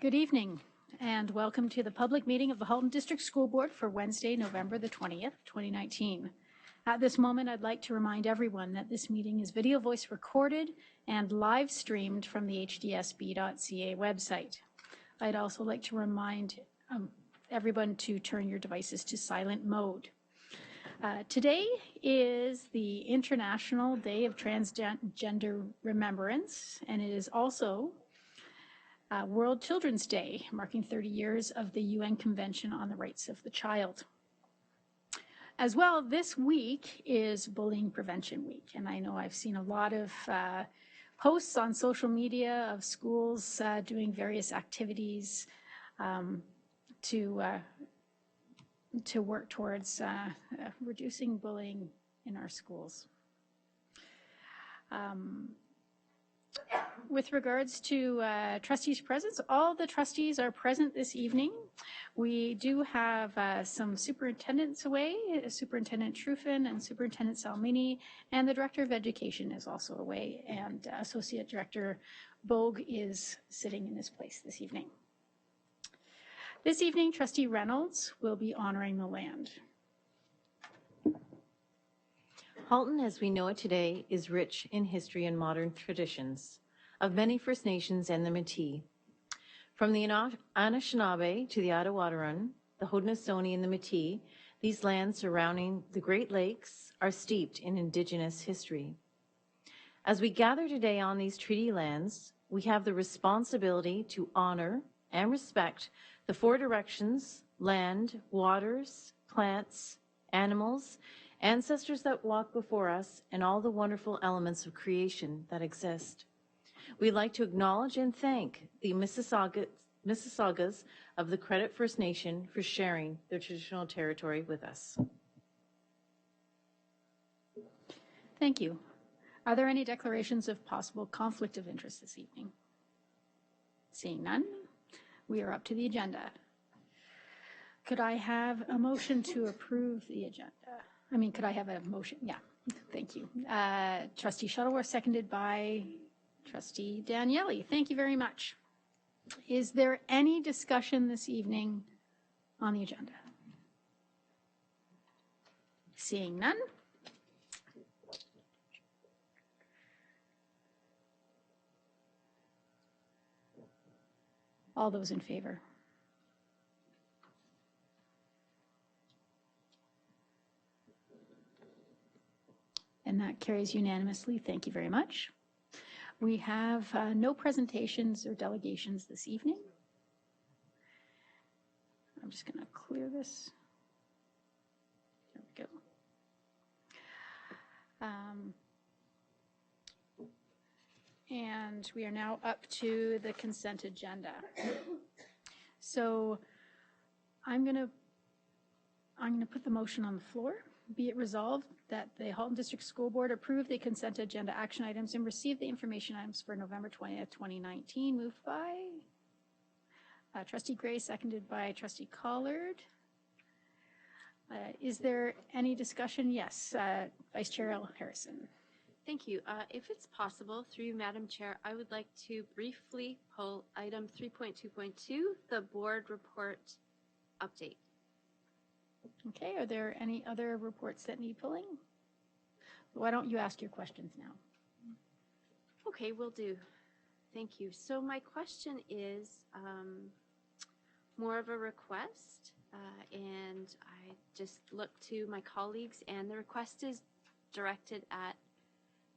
Good evening and welcome to the public meeting of the Halton District School Board for Wednesday, November the 20th, 2019. At this moment, I'd like to remind everyone that this meeting is video voice recorded and live streamed from the hdsb.ca website. I'd also like to remind everyone to turn your devices to silent mode. Today is the International Day of Transgender Remembrance, and it is also World Children's Day, marking 30 years of the UN Convention on the Rights of the Child. As well, this week is Bullying Prevention Week, and I know I've seen a lot of posts on social media of schools doing various activities to work towards reducing bullying in our schools. With regards to trustees' presence, all the trustees are present this evening. We do have some superintendents away, Superintendent Truffin and Superintendent Salmini, and the Director of Education is also away, and Associate Director Bogue is sitting in his place this evening. This evening, Trustee Reynolds will be honoring the land. Halton, as we know it today, is rich in history and modern traditions of many First Nations and the Métis. From the Anishinaabe to the Attawaddaron, the Haudenosaunee and the Métis, these lands surrounding the Great Lakes are steeped in Indigenous history. As we gather today on these treaty lands, we have the responsibility to honor and respect the four directions: land, waters, plants, animals, ancestors that walk before us, and all the wonderful elements of creation that exist. We'd like to acknowledge and thank the Mississaugas of the Credit First Nation for sharing their traditional territory with us. Thank you. Are there any declarations of possible conflict of interest this evening? Seeing none, we are up to the agenda. Could I have a motion to approve the agenda? Could I have a motion? Yeah, thank you. Trustee Shuttleworth, seconded by Trustee Daniele. Thank you very much. Is there any discussion this evening on the agenda? Seeing none. All those in favor? And that carries unanimously. Thank you very much. We have no presentations or delegations this evening. I'm just going to clear this. There we go. And we are now up to the consent agenda. So I'm going to put the motion on the floor. Be it resolved that the Halton District School Board approve the consent agenda action items and receive the information items for November 20th, 2019. Moved by Trustee Gray, seconded by Trustee Collard. Is there any discussion? Yes, Vice Chair Harrison. Thank you. If it's possible, through you, Madam Chair, I would like to briefly pull item 3.2.2, the board report update. Okay, are there any other reports that need pulling? Why don't you ask your questions now? Okay, will do. Thank you. So my question is more of a request, and I just looked to my colleagues, and the request is directed at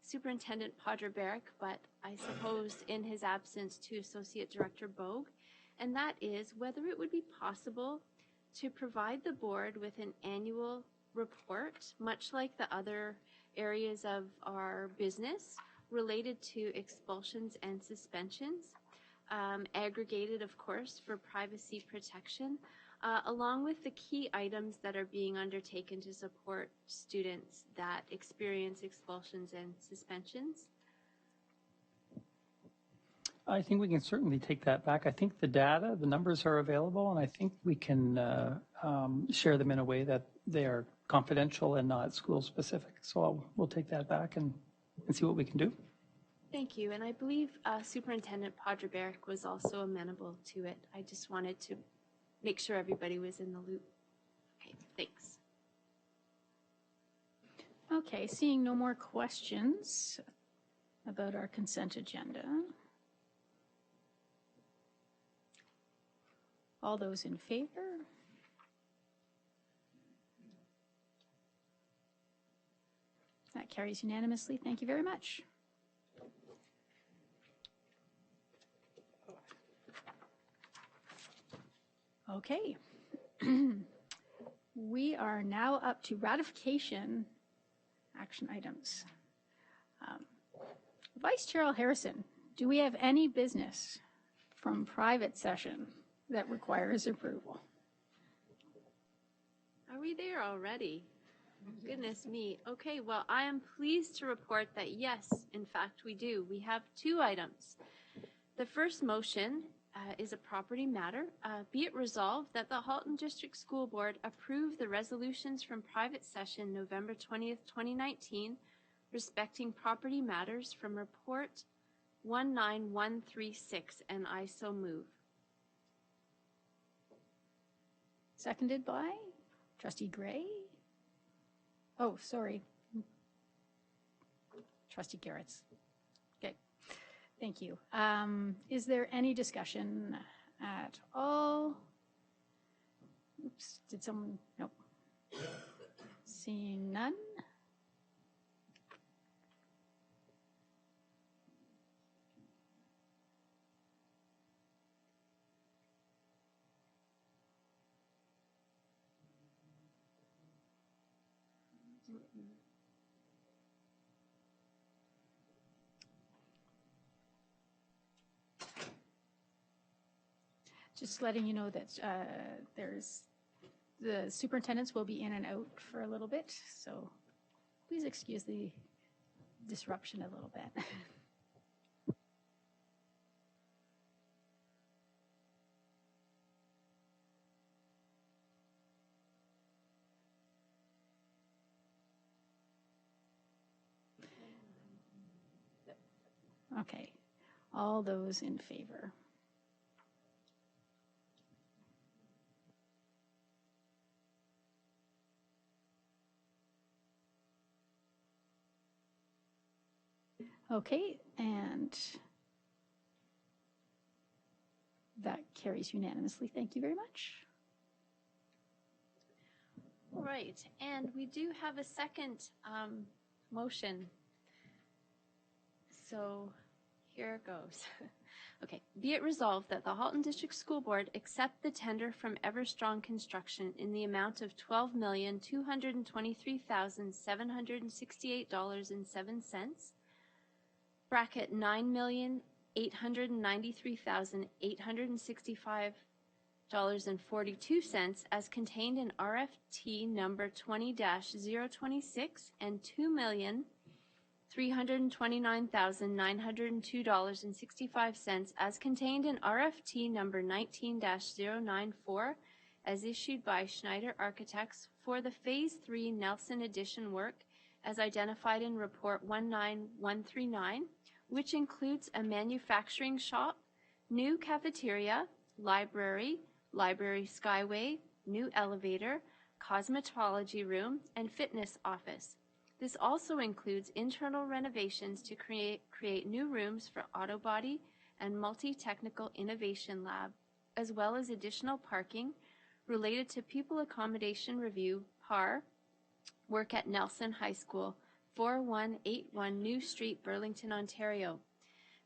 Superintendent Padre-Barrick, but I suppose in his absence to Associate Director Bogue, and that is whether it would be possible to provide the board with an annual report, much like the other areas of our business related to expulsions and suspensions, aggregated, of course, for privacy protection, along with the key items that are being undertaken to support students that experience expulsions and suspensions. I think we can certainly take that back. I think the data, the numbers are available, and I think we can share them in a way that they are confidential and not school specific. So we'll take that back and see what we can do. Thank you. And I believe Superintendent Podreberic was also amenable to it. I just wanted to make sure everybody was in the loop. Okay, thanks. Okay, seeing no more questions about our consent agenda. All those in favor? That carries unanimously. Thank you very much. Okay. We are now up to ratification action items. Vice Chair Harrison, do we have any business from private session that requires approval? Are we there already? Goodness me. Okay, well, I am pleased to report that yes, in fact, we do. We have 2 items. The first motion is a property matter. Be it resolved that the Halton District School Board approve the resolutions from private session November 20th, 2019, respecting property matters from report 19136, and I so move. Seconded by Trustee Gray. Oh, sorry. Trustee Garrett's. Okay, thank you. Is there any discussion at all? Oops, did someone? Nope. Seeing none. Just letting you know that the superintendents will be in and out for a little bit, so please excuse the disruption a little bit. Okay, all those in favor? Okay, and that carries unanimously. Thank you very much. All right, and we do have a second motion. So here it goes. Okay, be it resolved that the Halton District School Board accept the tender from Everstrong Construction in the amount of $12,223,768.07, bracket $9,893,865.42 as contained in RFT number 20-026 and $2,329,902.65 as contained in RFT number 19-094 as issued by Schneider Architects for the Phase 3 Nelson Addition work as identified in Report 19139, which includes a manufacturing shop, new cafeteria, library, library skyway, new elevator, cosmetology room, and fitness office. This also includes internal renovations to create new rooms for auto body and multi-technical innovation lab, as well as additional parking related to Pupil Accommodation Review, PAR, work at Nelson High School, 4181 New Street, Burlington, Ontario.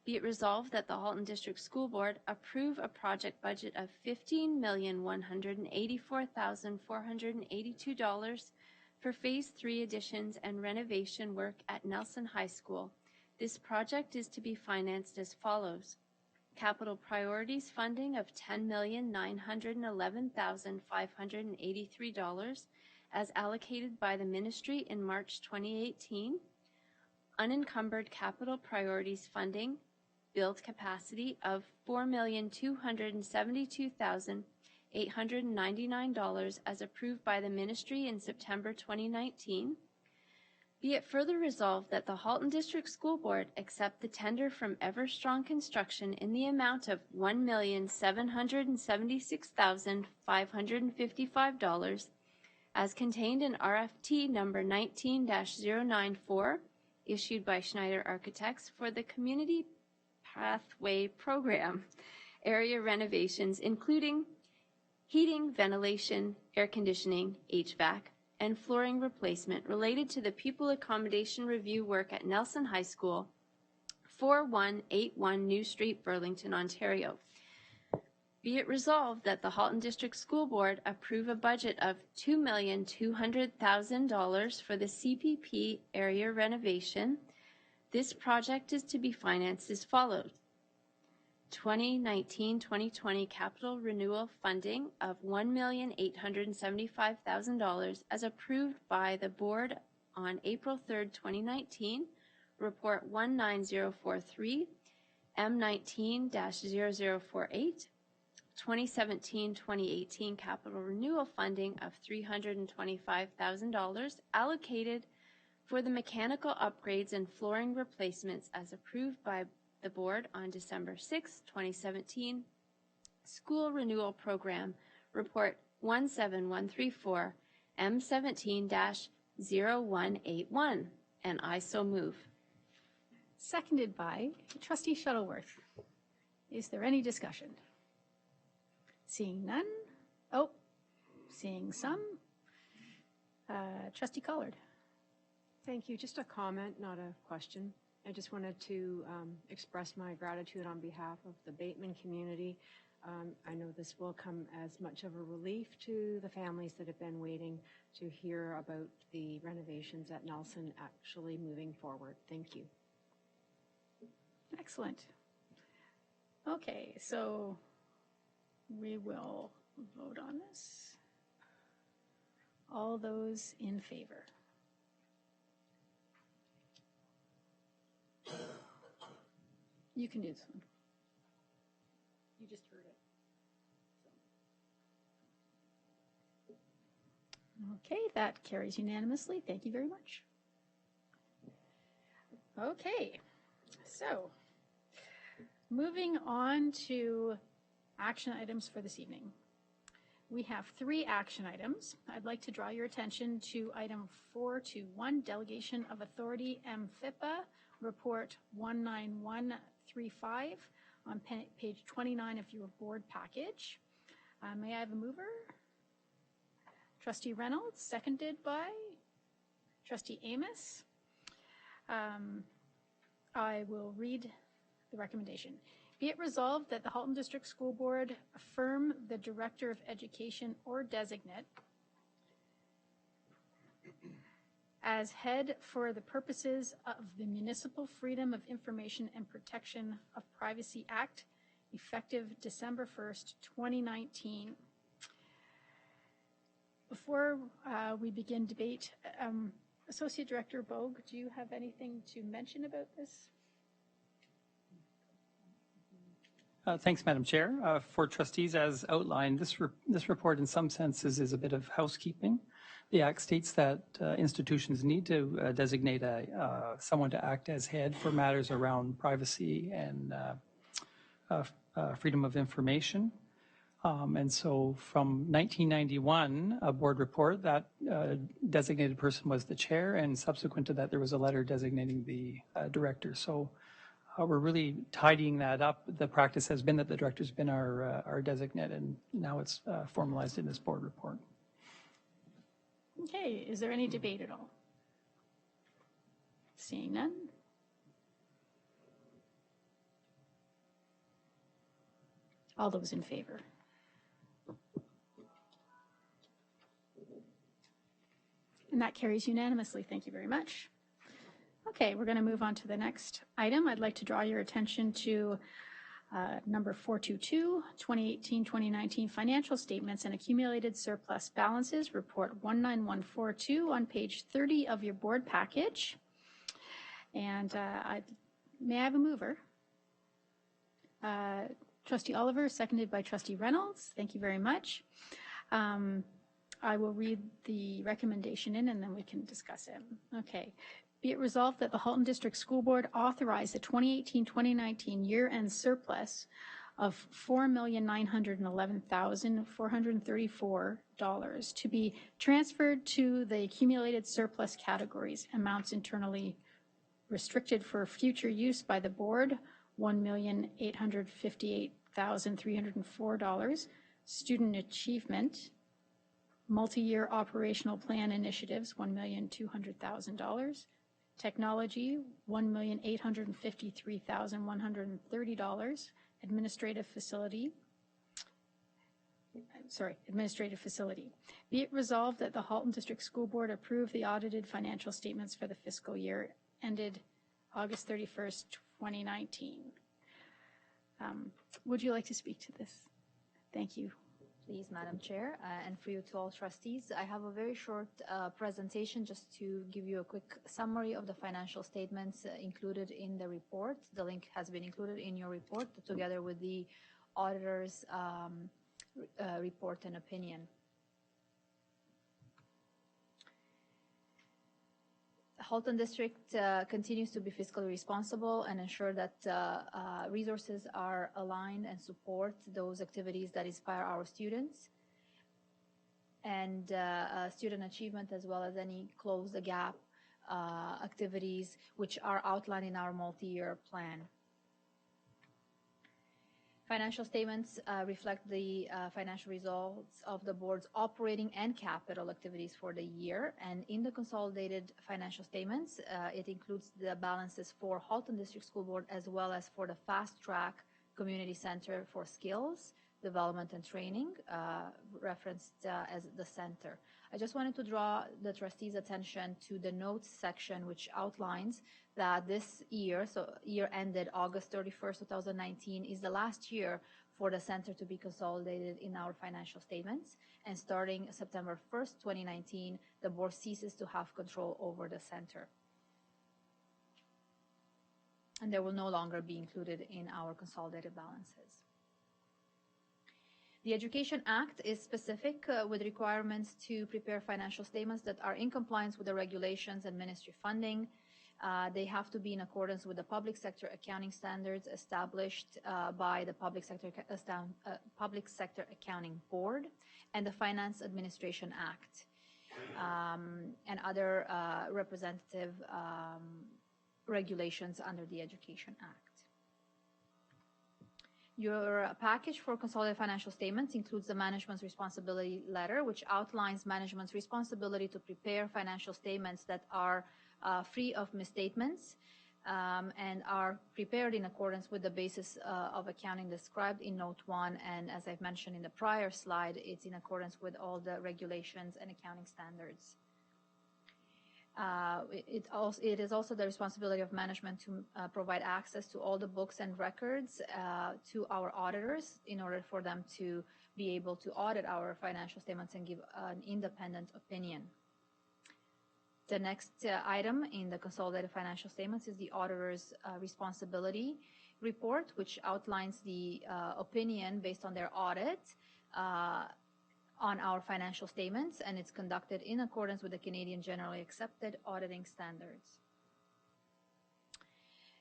Be it resolved that the Halton District School Board approve a project budget of $15,184,482 for Phase 3 additions and renovation work at Nelson High School. This project is to be financed as follows. Capital priorities funding of $10,911,583 as allocated by the Ministry in March 2018. Unencumbered capital priorities funding, build capacity of $4,272,899 as approved by the Ministry in September 2019. Be it further resolved that the Halton District School Board accept the tender from Everstrong Construction in the amount of $1,776,555 as contained in RFT number 19-094 issued by Schneider Architects for the Community Pathway Program area renovations including heating, ventilation, air conditioning, HVAC, and flooring replacement related to the Pupil Accommodation Review work at Nelson High School, 4181 New Street, Burlington, Ontario. Be it resolved that the Halton District School Board approve a budget of $2,200,000 for the CPP area renovation. This project is to be financed as follows. 2019-2020 capital renewal funding of $1,875,000 as approved by the board on April 3rd, 2019, report 19043, M19-0048, 2017-2018 capital renewal funding of $325,000 allocated for the mechanical upgrades and flooring replacements as approved by the board on December 6, 2017, School Renewal Program, Report 17134, M17-0181, and I so move. Seconded by Trustee Shuttleworth. Is there any discussion? Seeing none? Oh, seeing some. Trustee Collard. Thank you. Just a comment, not a question. I just wanted to express my gratitude on behalf of the Bateman community. I know this will come as much of a relief to the families that have been waiting to hear about the renovations at Nelson actually moving forward. Thank you. Excellent. Okay, so we will vote on this. All those in favor? You can do this one. You just heard it. Okay, that carries unanimously. Thank you very much. Okay, so moving on to action items for this evening. We have 3 action items. I'd like to draw your attention to item 4.2.1, Delegation of Authority, MFIPA, Report 19135 on page 29 of your board package. May I have a mover? Trustee Reynolds, seconded by Trustee Amos. I will read the recommendation. Be it resolved that the Halton District School Board affirm the Director of Education or designate as head for the purposes of the Municipal Freedom of Information and Protection of Privacy Act, effective December 1st, 2019. Before we begin debate, Associate Director Bogue, do you have anything to mention about this? Thanks, Madam Chair. For trustees, as outlined, this report in some senses is a bit of housekeeping. The Act states that institutions need to designate someone to act as head for matters around privacy and freedom of information. And so from 1991, a board report, that designated person was the chair, and subsequent to that, there was a letter designating the director. So we're really tidying that up. The practice has been that the director's been our designate, and now it's formalized in this board report. Okay, is there any debate at all? Seeing none. All those in favor? And that carries unanimously. Thank you very much. Okay, we're going to move on to the next item. I'd like to draw your attention to number 422, 2018-2019 financial statements and accumulated surplus balances, report 19142 on page 30 of your board package. And may I have a mover? Trustee Oliver, seconded by Trustee Reynolds. Thank you very much. I will read the recommendation in, and then we can discuss it. Okay. Be it resolved that the Halton District School Board authorize the 2018-2019 year-end surplus of $4,911,434 to be transferred to the accumulated surplus categories. Amounts internally restricted for future use by the board, $1,858,304. Student achievement, multi-year operational plan initiatives, $1,200,000. Technology, $1,853,130. Administrative facility. Be it resolved that the Halton District School Board approve the audited financial statements for the fiscal year ended August 31st, 2019. Would you like to speak to this? Thank you. Please, Madam Chair, and for you to all trustees, I have a very short presentation just to give you a quick summary of the financial statements included in the report. The link has been included in your report together with the auditor's report and opinion. Halton District continues to be fiscally responsible and ensure that resources are aligned and support those activities that inspire our students and student achievement, as well as any close the gap activities which are outlined in our multi-year plan. Financial statements reflect the financial results of the board's operating and capital activities for the year. And in the consolidated financial statements, it includes the balances for Halton District School Board as well as for the Fast Track Community Center for Skills Development and Training, referenced as the center. I just wanted to draw the trustees' attention to the notes section, which outlines that this year, so year ended August 31st, 2019, is the last year for the center to be consolidated in our financial statements. And starting September 1st, 2019, the board ceases to have control over the center. And they will no longer be included in our consolidated balances. The Education Act is specific with requirements to prepare financial statements that are in compliance with the regulations and ministry funding. They have to be in accordance with the public sector accounting standards established by the Public Sector Accounting Board and the Finance Administration Act and other representative regulations under the Education Act. Your package for consolidated financial statements includes the management's responsibility letter, which outlines management's responsibility to prepare financial statements that are free of misstatements and are prepared in accordance with the basis of accounting described in Note 1. And as I've mentioned in the prior slide, it's in accordance with all the regulations and accounting standards. It is also the responsibility of management to provide access to all the books and records to our auditors in order for them to be able to audit our financial statements and give an independent opinion. The next item in the consolidated financial statements is the auditor's responsibility report, which outlines the opinion based on their audit on our financial statements, and it's conducted in accordance with the Canadian Generally Accepted Auditing Standards.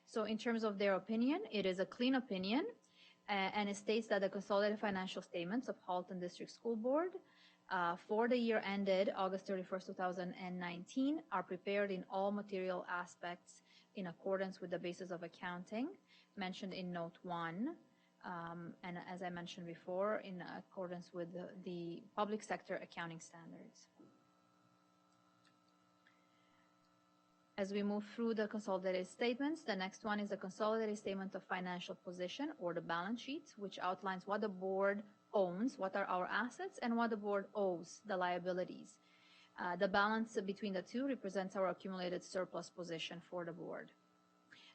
So in terms of their opinion, it is a clean opinion, and it states that the consolidated financial statements of Halton District School Board for the year ended August 31st, 2019 are prepared in all material aspects in accordance with the basis of accounting mentioned in Note 1. And as I mentioned before, in accordance with the public sector accounting standards. As we move through the consolidated statements, the next one is the consolidated statement of financial position, or the balance sheet, which outlines what the board owns, what are our assets, and what the board owes, the liabilities. The balance between the two represents our accumulated surplus position for the board.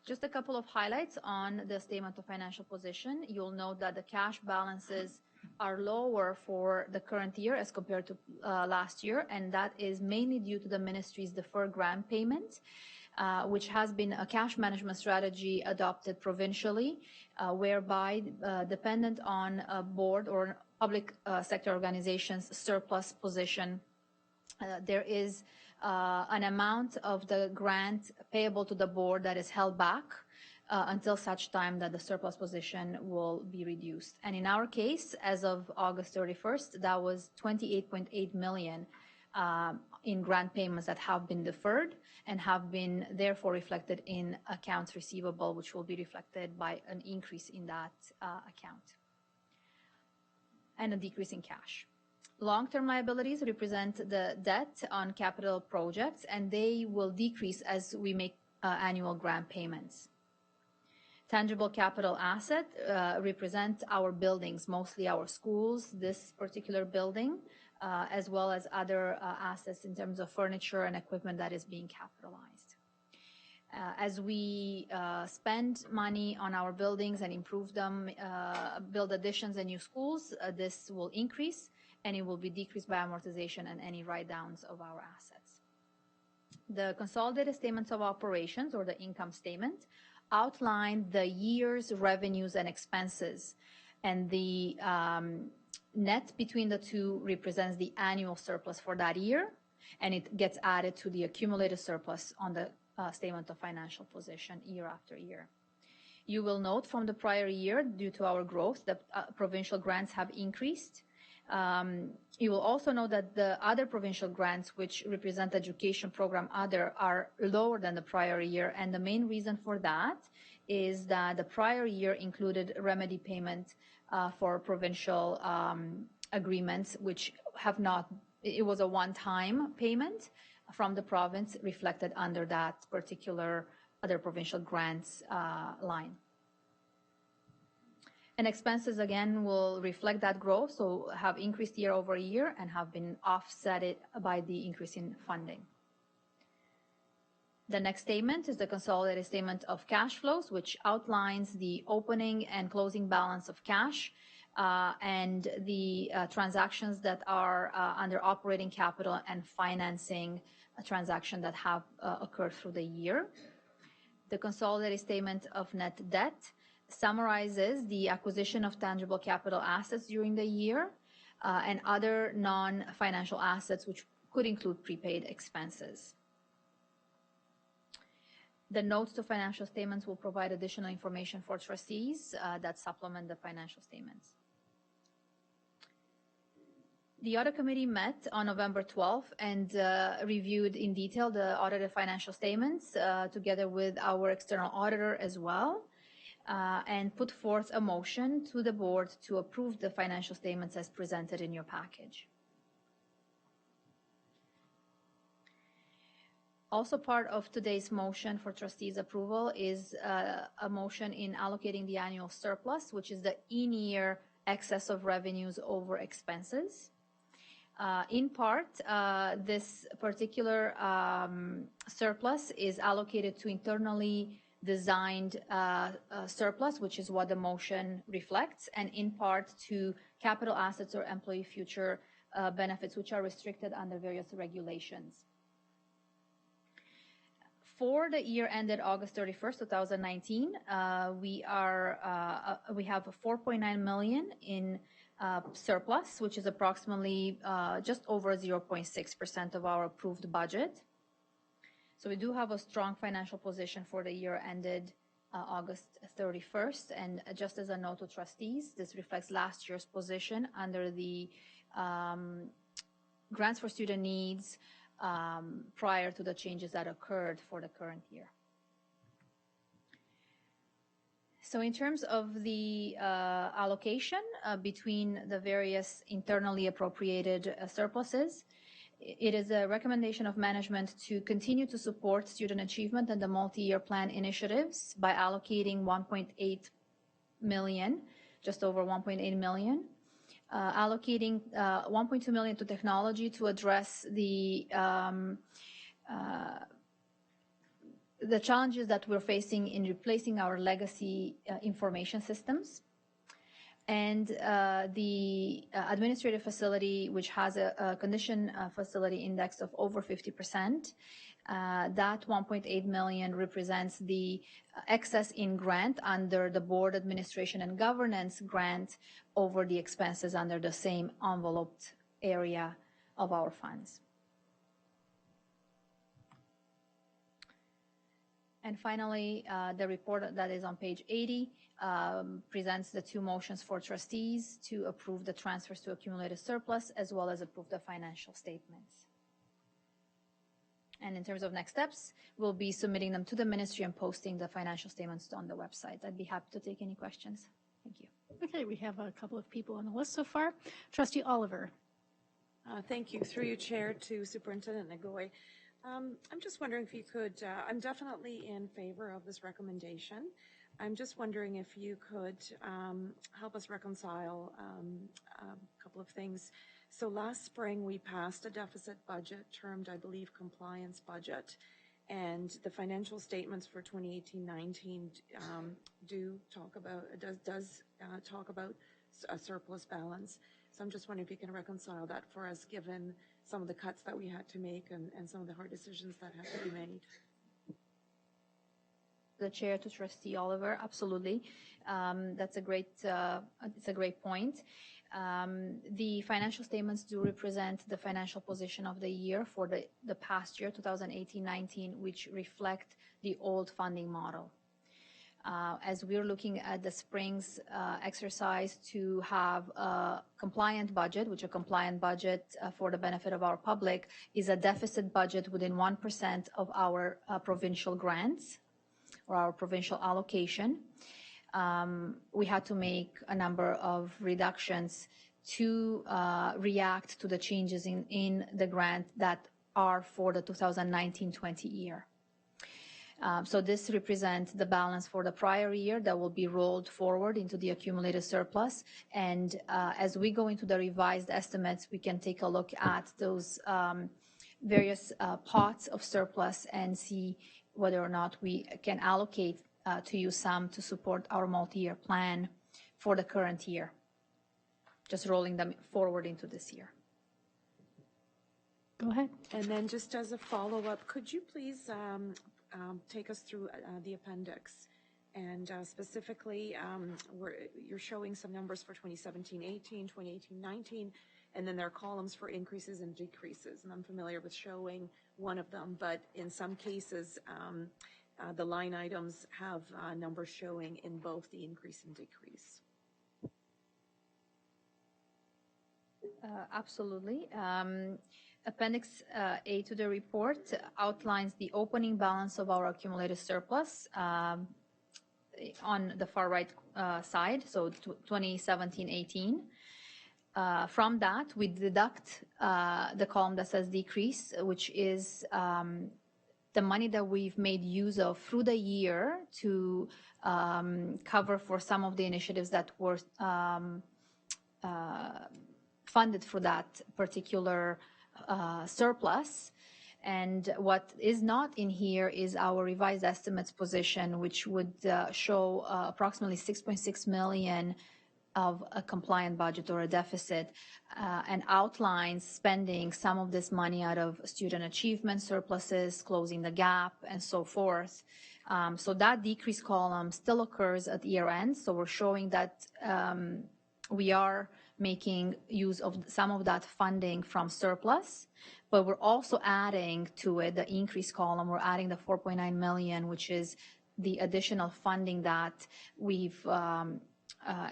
Just a couple of highlights on the statement of financial position. You'll note that the cash balances are lower for the current year as compared to last year, and that is mainly due to the ministry's deferred grant payment, which has been a cash management strategy adopted provincially, whereby dependent on a board or public sector organizations surplus position, there is an amount of the grant payable to the board that is held back until such time that the surplus position will be reduced. And in our case, as of August 31st, that was 28.8 million in grant payments that have been deferred and have been therefore reflected in accounts receivable, which will be reflected by an increase in that account and a decrease in cash. Long-term liabilities represent the debt on capital projects, and they will decrease as we make annual grant payments. Tangible capital asset represent our buildings, mostly our schools, this particular building, as well as other assets in terms of furniture and equipment that is being capitalized. As we spend money on our buildings and improve them, build additions and new schools, this will increase, and it will be decreased by amortization and any write-downs of our assets. The consolidated statements of operations, or the income statement, outline the year's revenues and expenses, and the net between the two represents the annual surplus for that year, and it gets added to the accumulated surplus on the statement of financial position year after year. You will note from the prior year, due to our growth, that provincial grants have increased. You will also know that the other provincial grants, which represent education program other, are lower than the prior year, and the main reason for that is that the prior year included remedy payment for provincial agreements, which have not, it was a one-time payment from the province reflected under that particular other provincial grants line. And expenses, again, will reflect that growth, so have increased year over year and have been offset by the increase in funding. The next statement is the consolidated statement of cash flows, which outlines the opening and closing balance of cash and the transactions that are under operating capital and financing a transaction that have occurred through the year. The consolidated statement of net debt summarizes the acquisition of tangible capital assets during the year and other non-financial assets, which could include prepaid expenses. The notes to financial statements will provide additional information for trustees that supplement the financial statements. The Audit Committee met on November 12th and reviewed in detail the audited financial statements together with our external auditor as well. And put forth a motion to the board to approve the financial statements as presented in your package. Also part of today's motion for trustees' approval is a motion in allocating the annual surplus, which is the in-year excess of revenues over expenses. In part, this particular surplus is allocated to internally designed surplus, which is what the motion reflects, and in part to capital assets or employee future benefits, which are restricted under various regulations. For the year ended August 31st, 2019, we have 4.9 million in surplus, which is approximately just over 0.6% of our approved budget. So we do have a strong financial position for the year ended August 31st. And just as a note to trustees, this reflects last year's position under the grants for student needs prior to the changes that occurred for the current year. So in terms of the allocation between the various internally appropriated surpluses, it is a recommendation of management to continue to support student achievement and the multi-year plan initiatives by allocating 1.8 million, just over 1.8 million, allocating 1.2 million to technology to address the challenges that we're facing in replacing our legacy information systems. And the administrative facility, which has a condition facility index of over 50%, That 1.8 million represents the excess in grant under the board administration and governance grant over the expenses under the same enveloped area of our funds. And finally, the report that is on page 80 presents the two motions for trustees to approve the transfers to accumulated surplus as well as approve the financial statements. And in terms of next steps, we'll be submitting them to the ministry and posting the financial statements on the website. I'd be happy to take any questions. Thank you. Okay, we have a couple of people on the list so far. Trustee Oliver. Thank you. Through your chair to Superintendent Nagoy. I'm just wondering if you could, I'm definitely in favor of this recommendation. I'm just wondering if you could help us reconcile a couple of things. So last spring, we passed a deficit budget termed, I believe, compliance budget. And the financial statements for 2018-19 do talk about, does talk about a surplus balance. So I'm just wondering if you can reconcile that for us, given some of the cuts that we had to make and some of the hard decisions that had to be made. The chair to Trustee Oliver, absolutely. That's a great, it's a great point. The financial statements do represent the financial position of the year for the past year, 2018-19, which reflect the old funding model. As we're looking at the spring's exercise to have a compliant budget, which a compliant budget for the benefit of our public is a deficit budget within 1% of our provincial grants or our provincial allocation. We had to make a number of reductions to react to the changes in the grant that are for the 2019-20 year. So this represents the balance for the prior year that will be rolled forward into the accumulated surplus. And as we go into the revised estimates, we can take a look at those various pots of surplus and see whether or not we can allocate to use some to support our multi-year plan for the current year, just rolling them forward into this year. Go ahead. And then just as a follow-up, could you please take us through the appendix? And specifically, you're showing some numbers for 2017-18, 2018-19, and then there are columns for increases and decreases. And I'm familiar with showing one of them, but in some cases, the line items have numbers showing in both the increase and decrease. Absolutely. Appendix A to the report outlines the opening balance of our accumulated surplus on the far right side, so 2017-18. From that, we deduct the column that says decrease, which is the money that we've made use of through the year to cover for some of the initiatives that were funded for that particular surplus. And what is not in here is our revised estimates position, which would show approximately 6.6 million of a compliant budget or a deficit, and outlines spending some of this money out of student achievement surpluses, closing the gap, and so forth. So that decrease column still occurs at year end. So we're showing that we are making use of some of that funding from surplus, but we're also adding to it the increase column. We're adding the 4.9 million, which is the additional funding that we've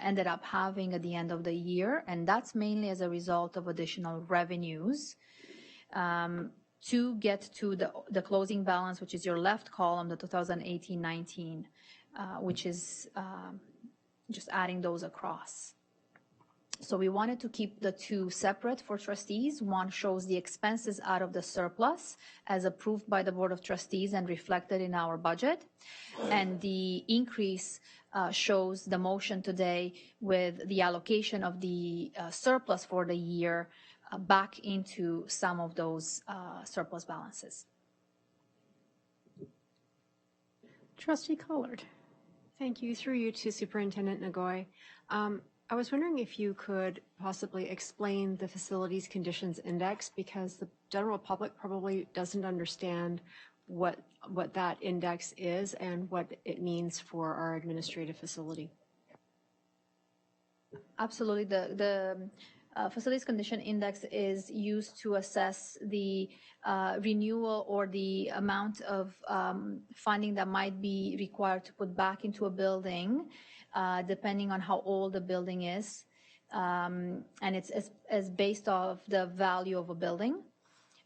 ended up having at the end of the year, and that's mainly as a result of additional revenues to get to the closing balance, which is your left column, the 2018-19, which is just adding those across. So we wanted to keep the two separate for trustees. One shows the expenses out of the surplus as approved by the Board of Trustees and reflected in our budget. And the increase shows the motion today with the allocation of the surplus for the year back into some of those surplus balances. Trustee Collard. Thank you. Through you to Superintendent Nagoy. I was wondering if you could possibly explain the Facilities Conditions Index, because the general public probably doesn't understand what that index is and what it means for our administrative facility. Absolutely. The Facilities Condition Index is used to assess the renewal or the amount of funding that might be required to put back into a building, depending on how old the building is. And it's as based off the value of a building.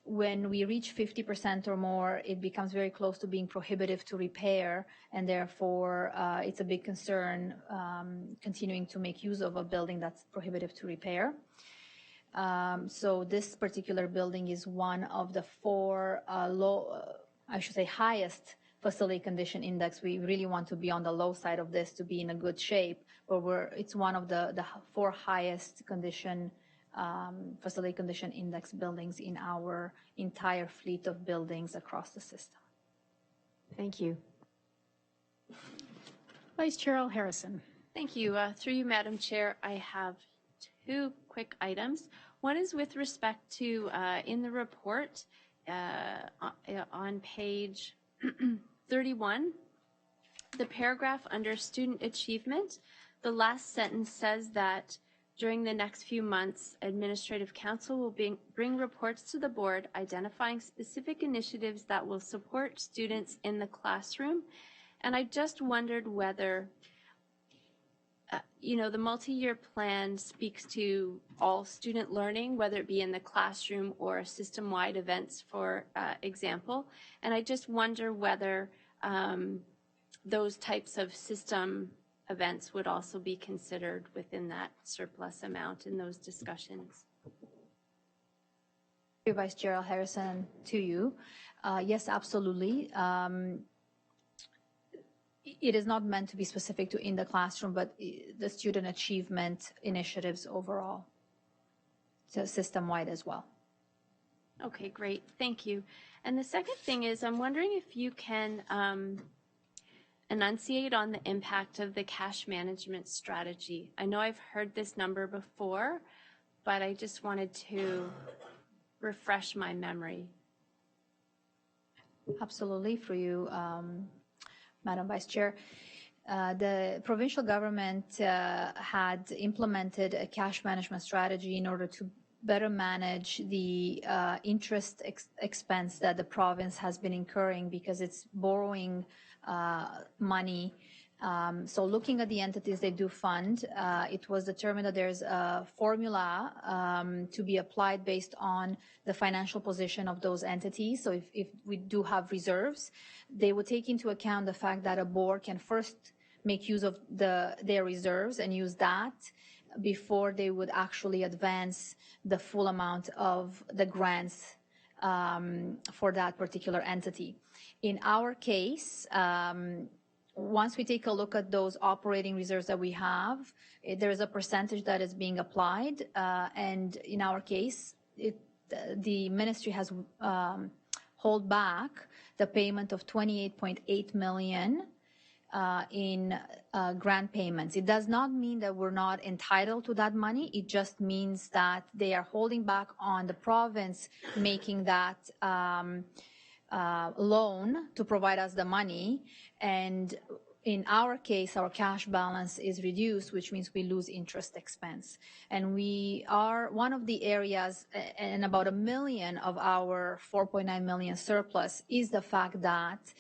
When we reach 50% or more, it becomes very close to being prohibitive to repair, and therefore it's a big concern continuing to make use of a building that's prohibitive to repair. So this particular building is one of the four highest facility condition index. We really want to be on the low side of this to be in a good shape, but it's one of the four highest facility condition index buildings in our entire fleet of buildings across the system. Thank you. Vice Chair Al Harrison. Thank you. Through you, Madam Chair, I have two quick items. One is with respect to, in the report, on page 31, the paragraph under student achievement, the last sentence says that during the next few months, Administrative Council will bring reports to the board identifying specific initiatives that will support students in the classroom. And I just wondered whether, the multi-year plan speaks to all student learning, whether it be in the classroom or system-wide events, for example. And I just wonder whether those types of system events would also be considered within that surplus amount in those discussions. Vice Chair Al Harrison, to you. Yes, absolutely. It is not meant to be specific to in the classroom, but the student achievement initiatives overall, so system-wide as well. Okay, great. Thank you. And the second thing is, I'm wondering if you can enunciate on the impact of the cash management strategy. I know I've heard this number before, but I just wanted to refresh my memory. Absolutely, for you, Madam Vice Chair. The provincial government had implemented a cash management strategy in order to better manage the interest expense that the province has been incurring because it's borrowing money. So looking at the entities they do fund, it was determined that there's a formula to be applied based on the financial position of those entities. So if we do have reserves, they would take into account the fact that a board can first make use of their reserves and use that before they would actually advance the full amount of the grants for that particular entity. In our case, once we take a look at those operating reserves that we have, there is a percentage that is being applied, and in our case, the ministry has hold back the payment of 28.8 million in grant payments. It does not mean that we're not entitled to that money. It just means that they are holding back on the province making that loan to provide us the money. And in our case, our cash balance is reduced, which means we lose interest expense. And we are one of the areas, and about 1 million of our 4.9 million surplus is the fact that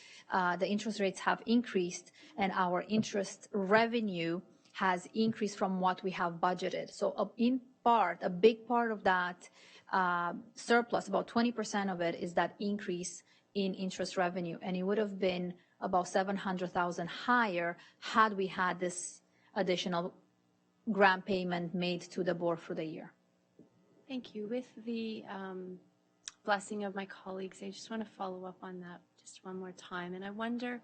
the interest rates have increased and our interest revenue has increased from what we have budgeted. So in part, a big part of that surplus, about 20% of it, is that increase in interest revenue. And it would have been about 700,000 higher had we had this additional grant payment made to the board for the year. Thank you. With the blessing of my colleagues, I just want to follow up on that just one more time. And I wonder,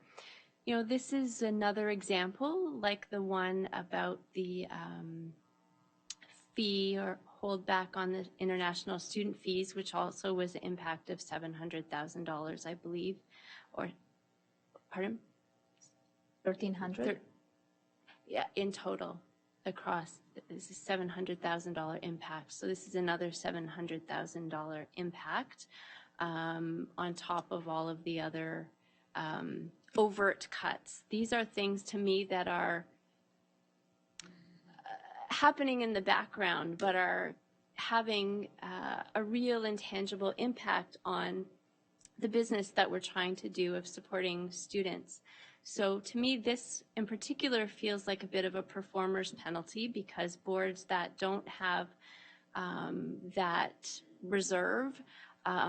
this is another example like the one about the fee or hold back on the international student fees, which also was an impact of $700,000, I believe, or pardon? 1,300? Yeah, in total. across, this is $700,000 impact. So this is another $700,000 impact on top of all of the other overt cuts. These are things to me that are happening in the background, but are having a real and tangible impact on the business that we're trying to do of supporting students. So to me, this in particular feels like a bit of a performer's penalty, because boards that don't have that reserve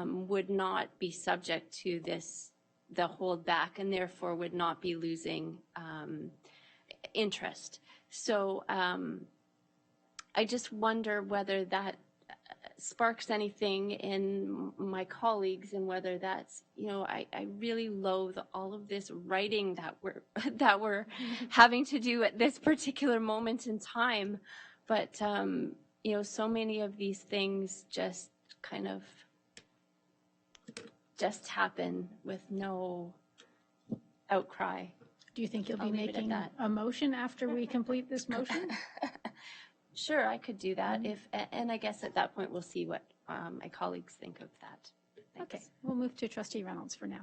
would not be subject to this, the holdback, and therefore would not be losing interest. So I just wonder whether that sparks anything in my colleagues, and whether that's, you know, I really loathe all of this writing that we're having to do at this particular moment in time. But, you know, so many of these things just kind of just happen with no outcry. Do you think you'll be I'll leave it at making that. a motion after we complete this motion? Sure, I could do that, and I guess at that point we'll see what my colleagues think of that. Thanks. Okay, we'll move to Trustee Reynolds for now.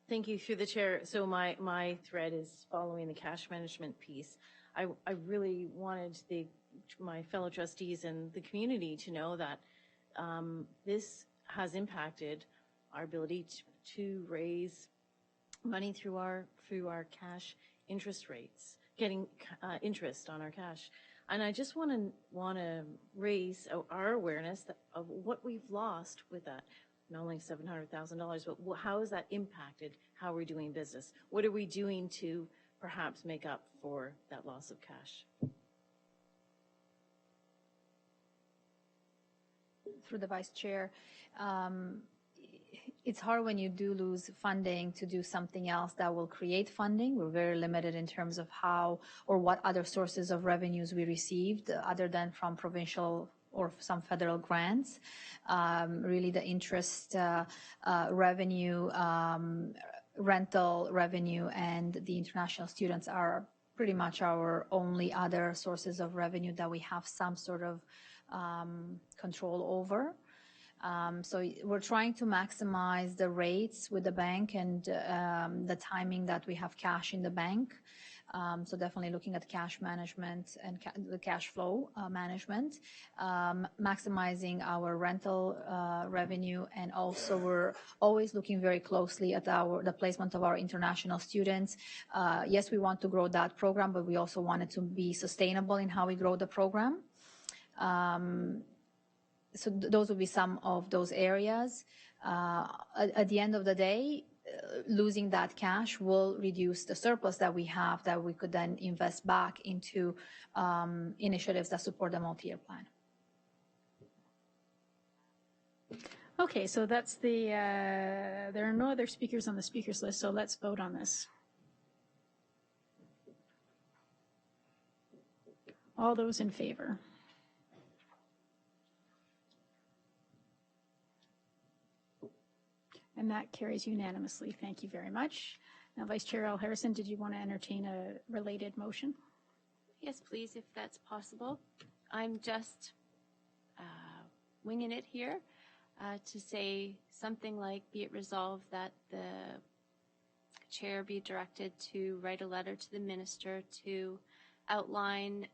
Thank you, through the chair. So my thread is following the cash management piece. I really wanted my fellow trustees and the community to know that this has impacted our ability to raise money through our cash interest rates, getting interest on our cash. And I just want to raise our awareness of what we've lost with that. Not only $700,000, but how has that impacted how we're doing business? What are we doing to perhaps make up for that loss of cash? Through the vice chair, it's hard when you do lose funding to do something else that will create funding. We're very limited in terms of how or what other sources of revenues we received other than from provincial or some federal grants. Really the interest revenue, rental revenue, and the international students are pretty much our only other sources of revenue that we have some sort of control over. So we're trying to maximize the rates with the bank and the timing that we have cash in the bank. So definitely looking at cash management and the cash flow management, maximizing our rental revenue, and also we're always looking very closely at the placement of our international students. Yes, we want to grow that program, but we also want it to be sustainable in how we grow the program. So those would be some of those areas. At the end of the day, losing that cash will reduce the surplus that we have that we could then invest back into initiatives that support the multi-year plan. Okay, so that's there are no other speakers on the speakers list, so let's vote on this. All those in favor? And that carries unanimously. Thank you very much. Now, Vice Chair Al Harrison, did you want to entertain a related motion? Yes, please, if that's possible. I'm just winging it here to say something like, be it resolved that the chair be directed to write a letter to the minister to outline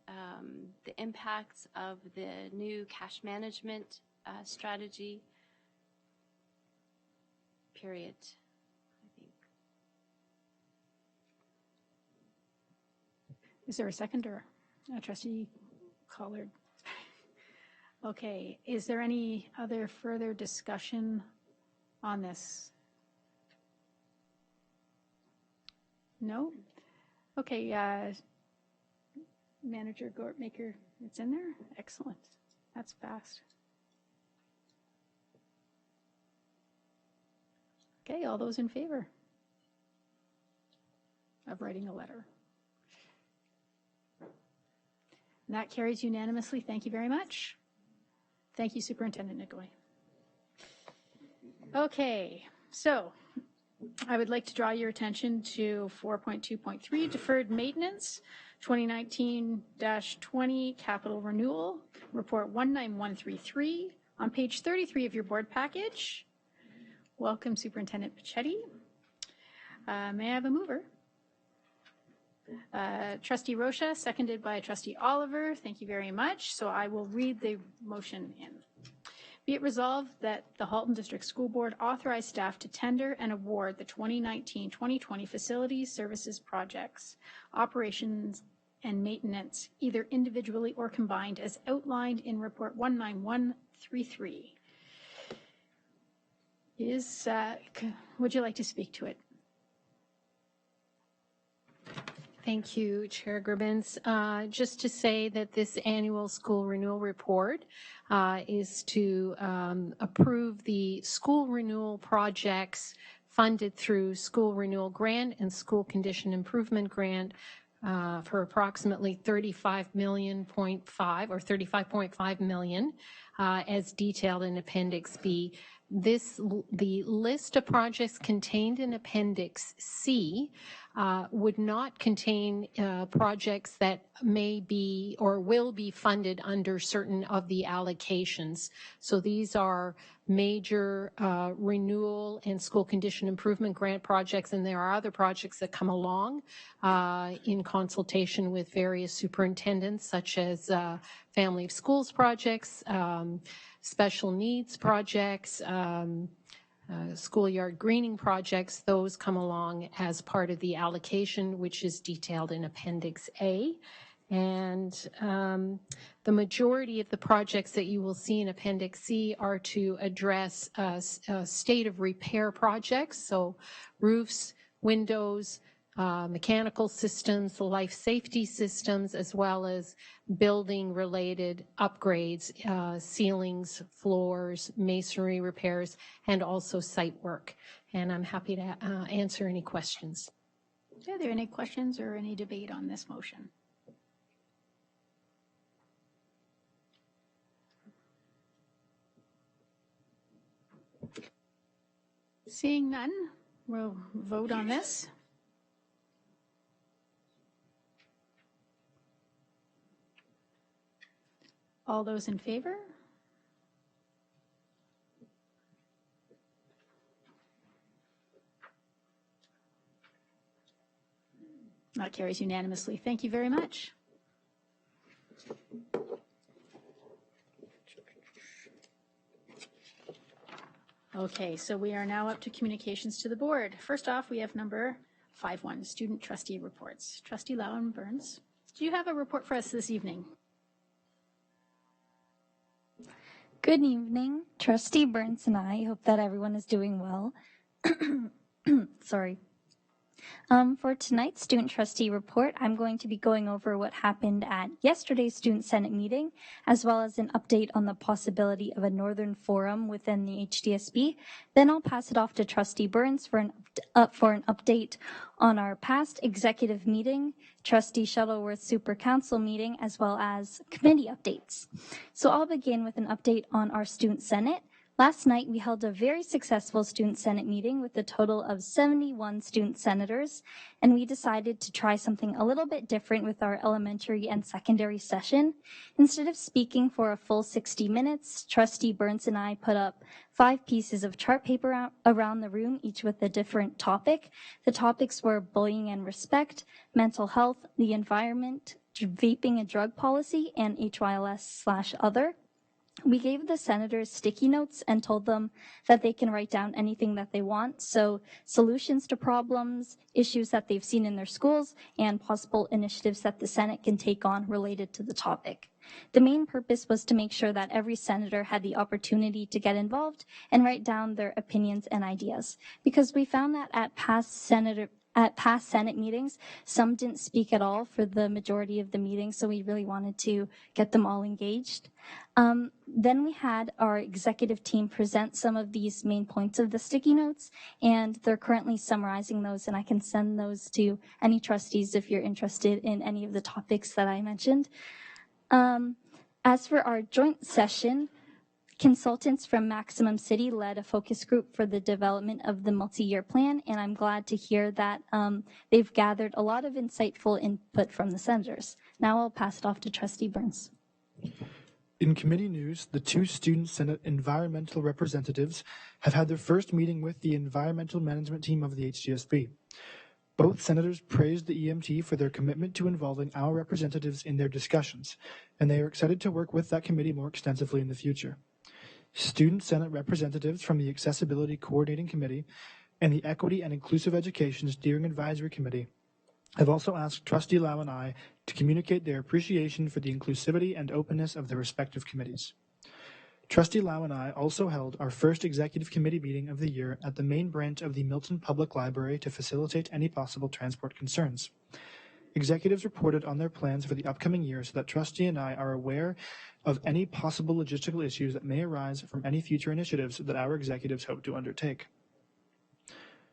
the impacts of the new cash management strategy, period, I think. Is there a seconder? Trustee Collard. Okay, is there any other further discussion on this? No? Okay, Manager Gortmaker, it's in there? Excellent. That's fast. Okay, all those in favor of writing a letter? And that carries unanimously. Thank you very much. Thank you, Superintendent Nigoy. Okay, so I would like to draw your attention to 4.2.3, deferred maintenance, 2019-20 capital renewal, report 19133, on page 33 of your board package. Welcome, Superintendent Pichetti. May I have a mover? Trustee Rocha, seconded by Trustee Oliver. Thank you very much. So I will read the motion in. Be it resolved that the Halton District School Board authorize staff to tender and award the 2019-2020 facilities services projects, operations and maintenance, either individually or combined as outlined in report 19133. Would you like to speak to it? Thank you, Chair Gribbins. Just to say that this annual school renewal report is to approve the school renewal projects funded through school renewal grant and school condition improvement grant for approximately $35.5 million as detailed in Appendix B. The list of projects contained in Appendix C would not contain projects that may be or will be funded under certain of the allocations. So these are major renewal and school condition improvement grant projects, and there are other projects that come along in consultation with various superintendents, such as family of schools projects, special needs projects, schoolyard greening projects. Those come along as part of the allocation, which is detailed in Appendix A. And the majority of the projects that you will see in Appendix C are to address state of repair projects, so roofs, windows, mechanical systems, life safety systems, as well as building-related upgrades, ceilings, floors, masonry repairs, and also site work. And I'm happy to answer any questions. Are there any questions or any debate on this motion? Seeing none, we'll vote on this. All those in favor? That carries unanimously. Thank you very much. Okay, so we are now up to communications to the board. First off, we have number 5.1, student trustee reports. Trustee Lowen-Burns, do you have a report for us this evening? Good evening, Trustee Burns and I hope that everyone is doing well. Sorry. For tonight's student trustee report, I'm going to be going over what happened at yesterday's Student Senate meeting, as well as an update on the possibility of a Northern Forum within the HDSB. Then I'll pass it off to Trustee Burns for an update on our past executive meeting, Trustee Shuttleworth Super Council meeting, as well as committee updates. So I'll begin with an update on our Student Senate. Last night, we held a very successful Student Senate meeting with a total of 71 student senators, and we decided to try something a little bit different with our elementary and secondary session. Instead of speaking for a full 60 minutes, Trustee Burns and I put up 5 pieces of chart paper around the room, each with a different topic. The topics were bullying and respect, mental health, the environment, vaping and drug policy, and HYLS/other. We gave the senators sticky notes and told them that they can write down anything that they want. So solutions to problems, issues that they've seen in their schools, and possible initiatives that the Senate can take on related to the topic. The main purpose was to make sure that every senator had the opportunity to get involved and write down their opinions and ideas. Because we found that at past Senate meetings, some didn't speak at all for the majority of the meeting, so we really wanted to get them all engaged. Then we had our executive team present some of these main points of the sticky notes, and they're currently summarizing those, and I can send those to any trustees if you're interested in any of the topics that I mentioned. As for our joint session, Consultants from Maximum City led a focus group for the development of the multi-year plan, and I'm glad to hear that they've gathered a lot of insightful input from the senators. Now I'll pass it off to Trustee Burns. In committee news, the 2 Student Senate environmental representatives have had their first meeting with the environmental management team of the HDSB. Both senators praised the EMT for their commitment to involving our representatives in their discussions, and they are excited to work with that committee more extensively in the future. Student Senate representatives from the Accessibility Coordinating Committee and the Equity and Inclusive Education Steering Advisory Committee have also asked Trustee Lau and I to communicate their appreciation for the inclusivity and openness of their respective committees. Trustee Lau and I also held our first executive committee meeting of the year at the main branch of the Milton Public Library to facilitate any possible transport concerns. Executives reported on their plans for the upcoming year so that Trustee and I are aware of any possible logistical issues that may arise from any future initiatives that our executives hope to undertake.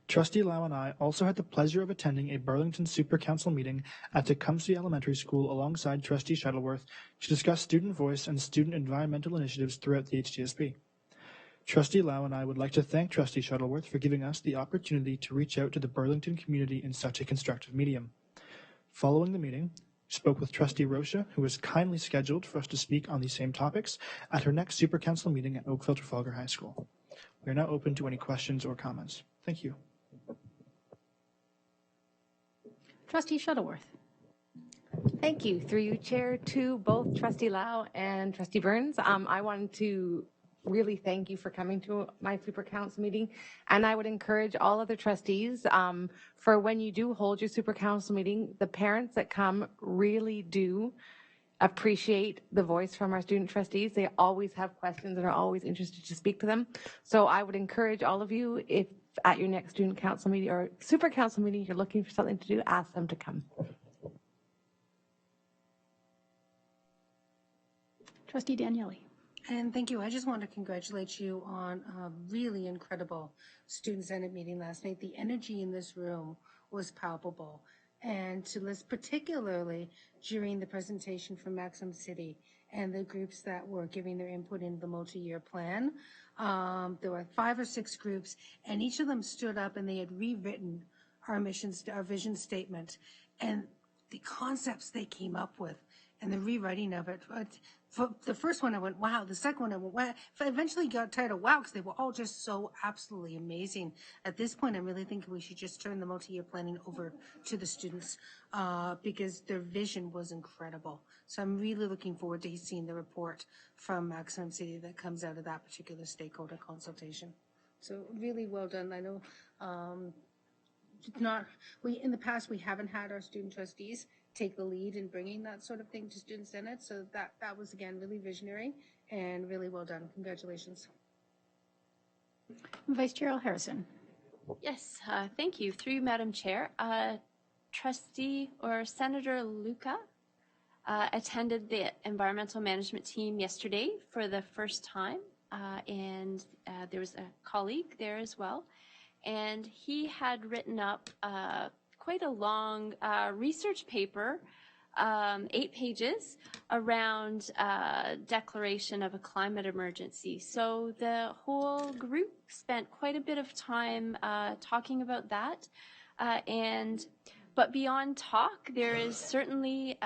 Trustee Lau and I also had the pleasure of attending a Burlington Super Council meeting at Tecumseh Elementary School alongside Trustee Shuttleworth to discuss student voice and student environmental initiatives throughout the HDSB. Trustee Lau and I would like to thank Trustee Shuttleworth for giving us the opportunity to reach out to the Burlington community in such a constructive medium. Following the meeting, we spoke with Trustee Rocha, who was kindly scheduled for us to speak on these same topics at her next Super Council meeting at Oakville Trafalgar High School. We are now open to any questions or comments. Thank you. Trustee Shuttleworth. Thank you. Through you, Chair, to both Trustee Lau and Trustee Burns. I wanted to really thank you for coming to my Super Council meeting, and I would encourage all other trustees for when you do hold your Super Council meeting, the parents that come really do appreciate the voice from our student trustees. They always have questions and are always interested to speak to them. So I would encourage all of you, if at your next student council meeting or Super Council meeting you're looking for something to do, ask them to come. Trustee Daniele. And thank you. I just want to congratulate you on a really incredible Student Senate meeting last night. The energy in this room was palpable. And to list particularly during the presentation from Maxim City and the groups that were giving their input in the multi-year plan, there were 5 or 6 groups, and each of them stood up and they had rewritten our vision statement, and the concepts they came up with and the rewriting of it. For the first one, I went, wow. The second one, I went, wow. I eventually got tired of wow, because they were all just so absolutely amazing. At this point, I really think we should just turn the multi-year planning over to the students because their vision was incredible. So I'm really looking forward to seeing the report from Maximum City that comes out of that particular stakeholder consultation. So really well done. I know in the past, we haven't had our student trustees take the lead in bringing that sort of thing to Student Senate. So that was, again, really visionary and really well done. Congratulations. Vice Chair Harrison. Yes, thank you. Through you, Madam Chair. Trustee or Senator Luca attended the environmental management team yesterday for the first time, and there was a colleague there as well. And he had written up quite a long research paper, 8 pages, around declaration of a climate emergency. So the whole group spent quite a bit of time talking about that. But beyond talk, there is certainly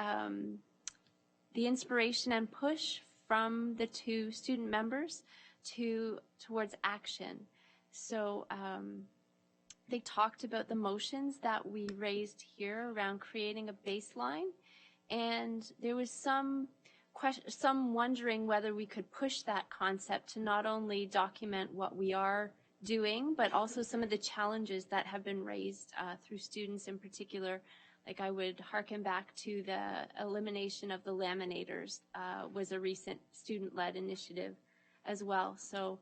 the inspiration and push from the 2 student members towards action. So they talked about the motions that we raised here around creating a baseline, and there was some wondering whether we could push that concept to not only document what we are doing, but also some of the challenges that have been raised through students in particular. Like I would hearken back to the elimination of the laminators was a recent student-led initiative as well. So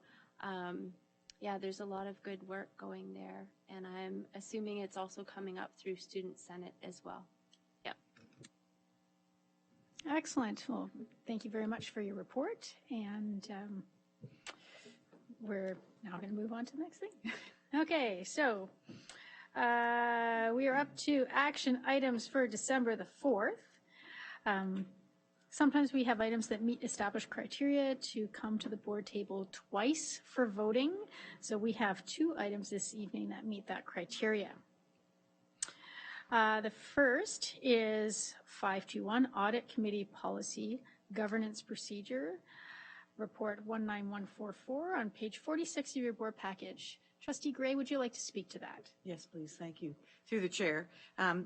yeah, there's a lot of good work going there, and I'm assuming it's also coming up through Student Senate as well. Yeah. Excellent. Well, thank you very much for your report, and we're now going to move on to the next thing. Okay, so we are up to action items for December the 4th. Sometimes we have items that meet established criteria to come to the board table twice for voting. So we have 2 items this evening that meet that criteria. The first is 521 Audit Committee Policy Governance Procedure, Report 19144 on page 46 of your board package. Trustee Gray, would you like to speak to that? Yes, please. Thank you. Through the chair,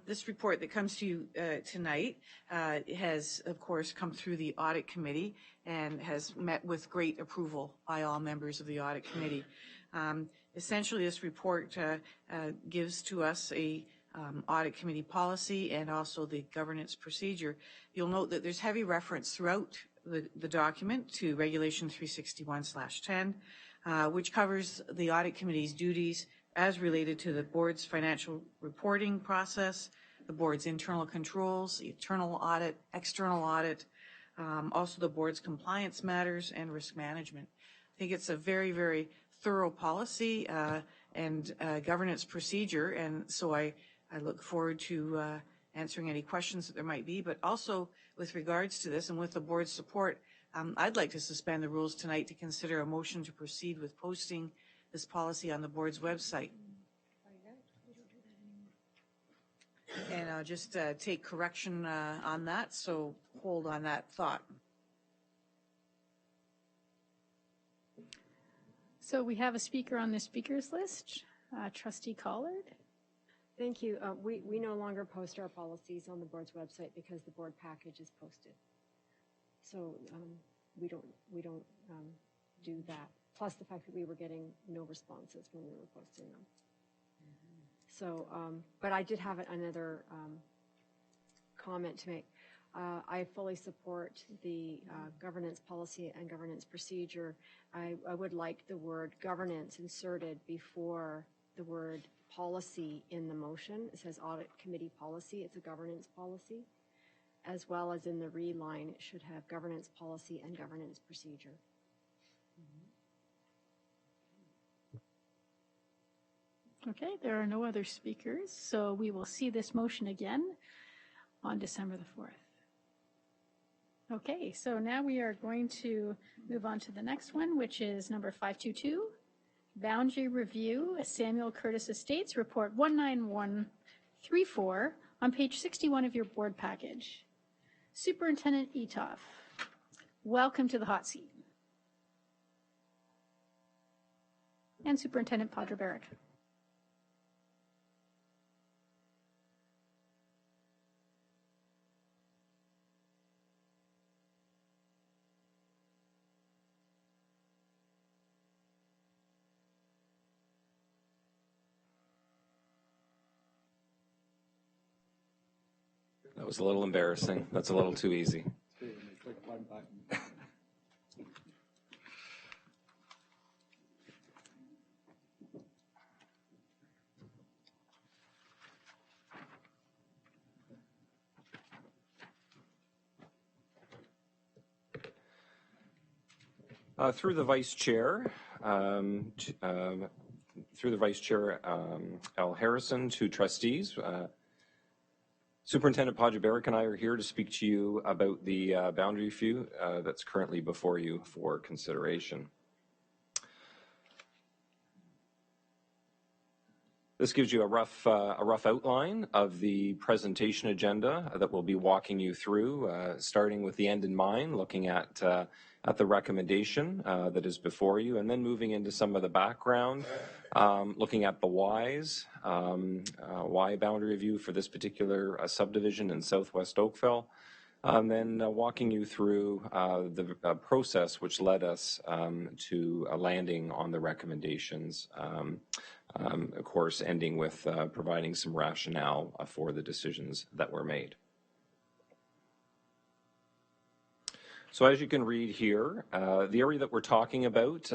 this report that comes to you tonight has, of course, come through the Audit Committee and has met with great approval by all members of the Audit Committee. Essentially, this report gives to us a Audit Committee policy and also the governance procedure. You'll note that there's heavy reference throughout the document to Regulation 361/10, which covers the Audit Committee's duties as related to the board's financial reporting process, the board's internal controls, the internal audit, external audit, also the board's compliance matters and risk management. I think it's a very, very thorough policy and governance procedure, and so I look forward to answering any questions that there might be, but also with regards to this and with the board's support, I'd like to suspend the rules tonight to consider a motion to proceed with posting this policy on the board's website. And I'll just take correction on that, so hold on that thought. So we have a speaker on the speakers list, Trustee Collard. Thank you. We no longer post our policies on the board's website because the board package is posted. So we don't do that. Plus the fact that we were getting no responses when we were posting them. So, but I did have another comment to make. I fully support the governance policy and governance procedure. I would like the word governance inserted before the word policy in the motion. It says Audit Committee policy. It's a governance policy. As well as in the read line, it should have governance policy and governance procedure. Okay, there are no other speakers, so we will see this motion again on December the 4th. Okay, so now we are going to move on to the next one, which is number 522, Boundary Review, Samuel Curtis Estates, Report 19134 on page 61 of your board package. Superintendent Etoff, welcome to the hot seat. And Superintendent Podreberic. That was a little embarrassing. That's a little too easy. Through the Vice Chair, Al Harrison, to trustees. Superintendent Podreberic and I are here to speak to you about the boundary review that's currently before you for consideration. This gives you a rough outline of the presentation agenda that we'll be walking you through, starting with the end in mind, looking at the recommendation that is before you, and then moving into some of the background, looking at the whys, why boundary review for this particular subdivision in Southwest Oakville, and then walking you through the process which led us to a landing on the recommendations, of course ending with providing some rationale for the decisions that were made. So as you can read here, the area that we're talking about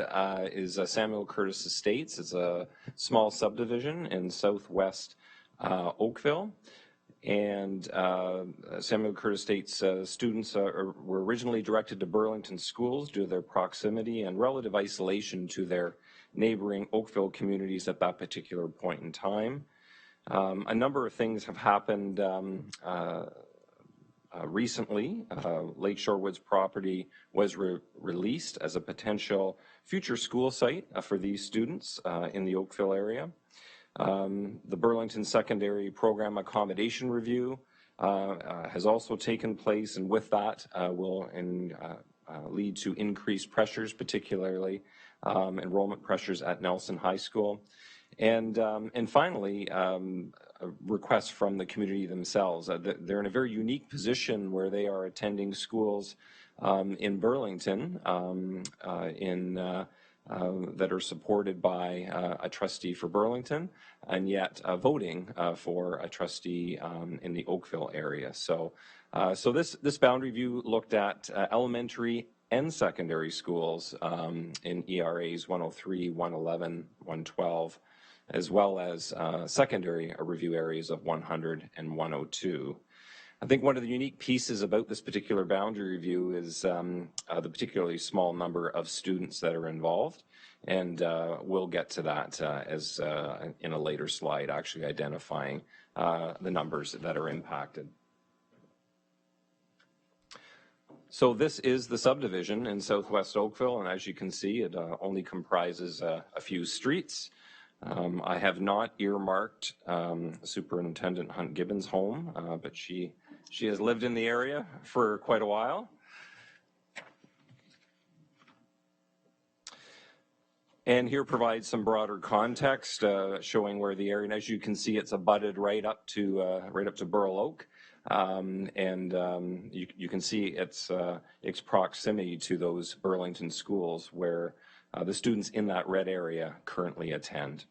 is Samuel Curtis Estates. It's a small subdivision in Southwest Oakville. And Samuel Curtis Estates students were originally directed to Burlington schools due to their proximity and relative isolation to their neighboring Oakville communities at that particular point in time. A number of things have happened recently, Lakeshore Woods property was released as a potential future school site for these students in the Oakville area. The Burlington Secondary Program Accommodation Review has also taken place, and with that will lead to increased pressures, particularly enrollment pressures at Nelson High School. And finally, requests from the community themselves. They're in a very unique position where they are attending schools in Burlington that are supported by a trustee for Burlington, and yet voting for a trustee in the Oakville area. So this boundary review looked at elementary and secondary schools in ERAs 103, 111, 112, as well as secondary review areas of 100 and 102. I think one of the unique pieces about this particular boundary review is the particularly small number of students that are involved, and we'll get to that in a later slide, actually identifying the numbers that are impacted. So this is the subdivision in Southwest Oakville, and as you can see, it only comprises a few streets. I have not earmarked Superintendent Hunt Gibbons' home, but she has lived in the area for quite a while. And here provides some broader context showing where the area, and as you can see, it's abutted right up to Burl Oak. You can see its proximity to those Burlington schools where the students in that red area currently attend.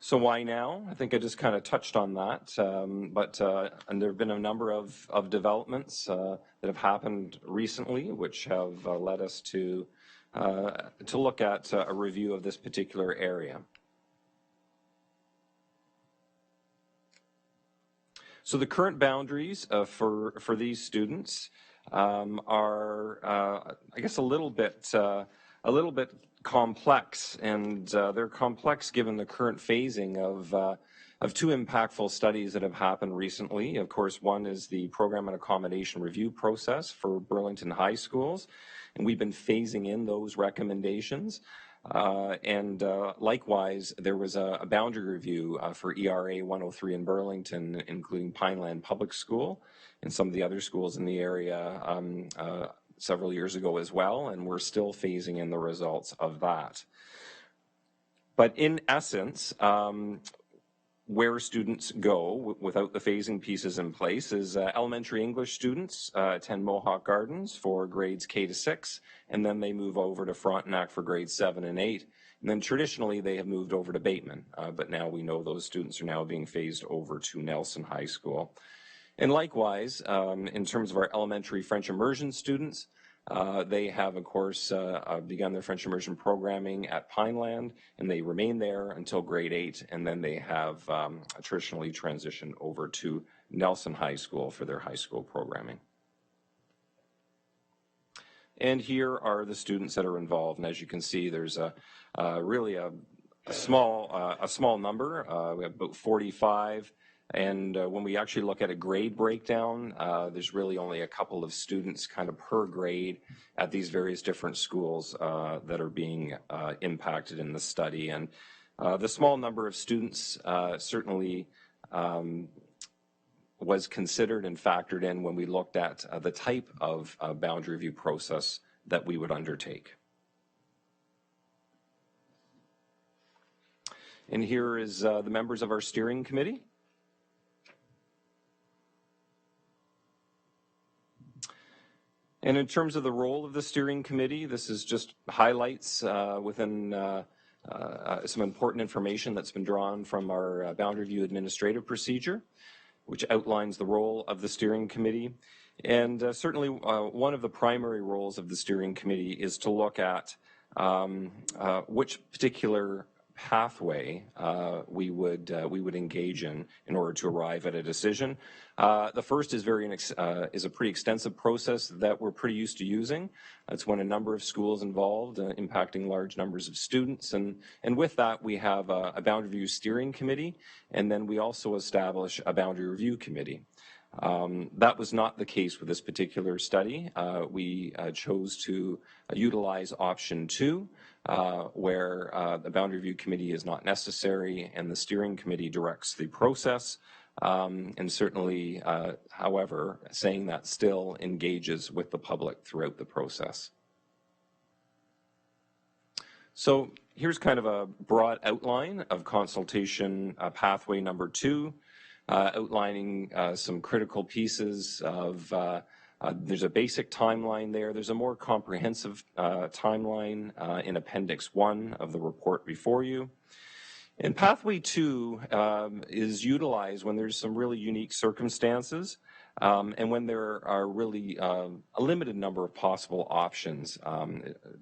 So why now? I think I just kind of touched on that, and there have been a number of developments that have happened recently, which have led us to look at a review of this particular area. So the current boundaries for these students are, I guess, a little bit complex, and they're complex given the current phasing of two impactful studies that have happened recently. Of course, one is the Program and Accommodation Review process for Burlington High Schools, and we've been phasing in those recommendations. Likewise, there was a boundary review for ERA 103 in Burlington, including Pineland Public School and some of the other schools in the area several years ago as well, and we're still phasing in the results of that. But in essence, where students go without the phasing pieces in place is elementary English students attend Mohawk Gardens for grades K to 6, and then they move over to Frontenac for grades 7 and 8. And then traditionally they have moved over to Bateman, but now we know those students are now being phased over to Nelson High School. And likewise, in terms of our elementary French immersion students, they have, of course, begun their French immersion programming at Pineland, and they remain there until grade 8, and then they have traditionally transitioned over to Nelson High School for their high school programming. And here are the students that are involved, and as you can see, there's really a small number. We have about 45. And when we actually look at a grade breakdown, there's really only a couple of students kind of per grade at these various different schools that are being impacted in the study. And the small number of students certainly was considered and factored in when we looked at the type of boundary review process that we would undertake. And here is the members of our steering committee. And in terms of the role of the steering committee, this is just highlights within some important information that's been drawn from our boundary review administrative procedure, which outlines the role of the steering committee. And certainly one of the primary roles of the steering committee is to look at which particular pathway we would engage in order to arrive at a decision. The first is is a pretty extensive process that we're pretty used to using. It's when a number of schools involved, impacting large numbers of students, and with that we have a boundary review steering committee, and then we also establish a boundary review committee. That was not the case with this particular study. We chose to utilize option 2, where the boundary review committee is not necessary and the steering committee directs the process. And certainly, however, saying that still engages with the public throughout the process. So here's kind of a broad outline of consultation pathway number 2. Outlining some critical pieces of, there's a basic timeline there. There's a more comprehensive timeline in Appendix 1 of the report before you. And Pathway 2 is utilized when there's some really unique circumstances and when there are really a limited number of possible options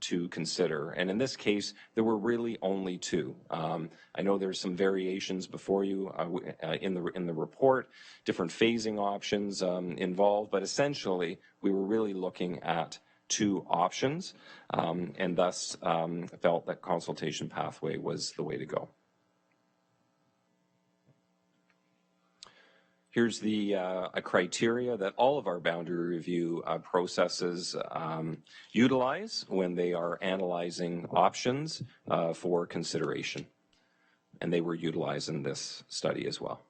to consider. And in this case, there were really only 2. I know there's some variations before you in the report, different phasing options involved, but essentially we were really looking at 2 options and thus felt that consultation pathway was the way to go. Here's the criteria that all of our boundary review processes utilize when they are analyzing options for consideration. And they were utilized in this study as well.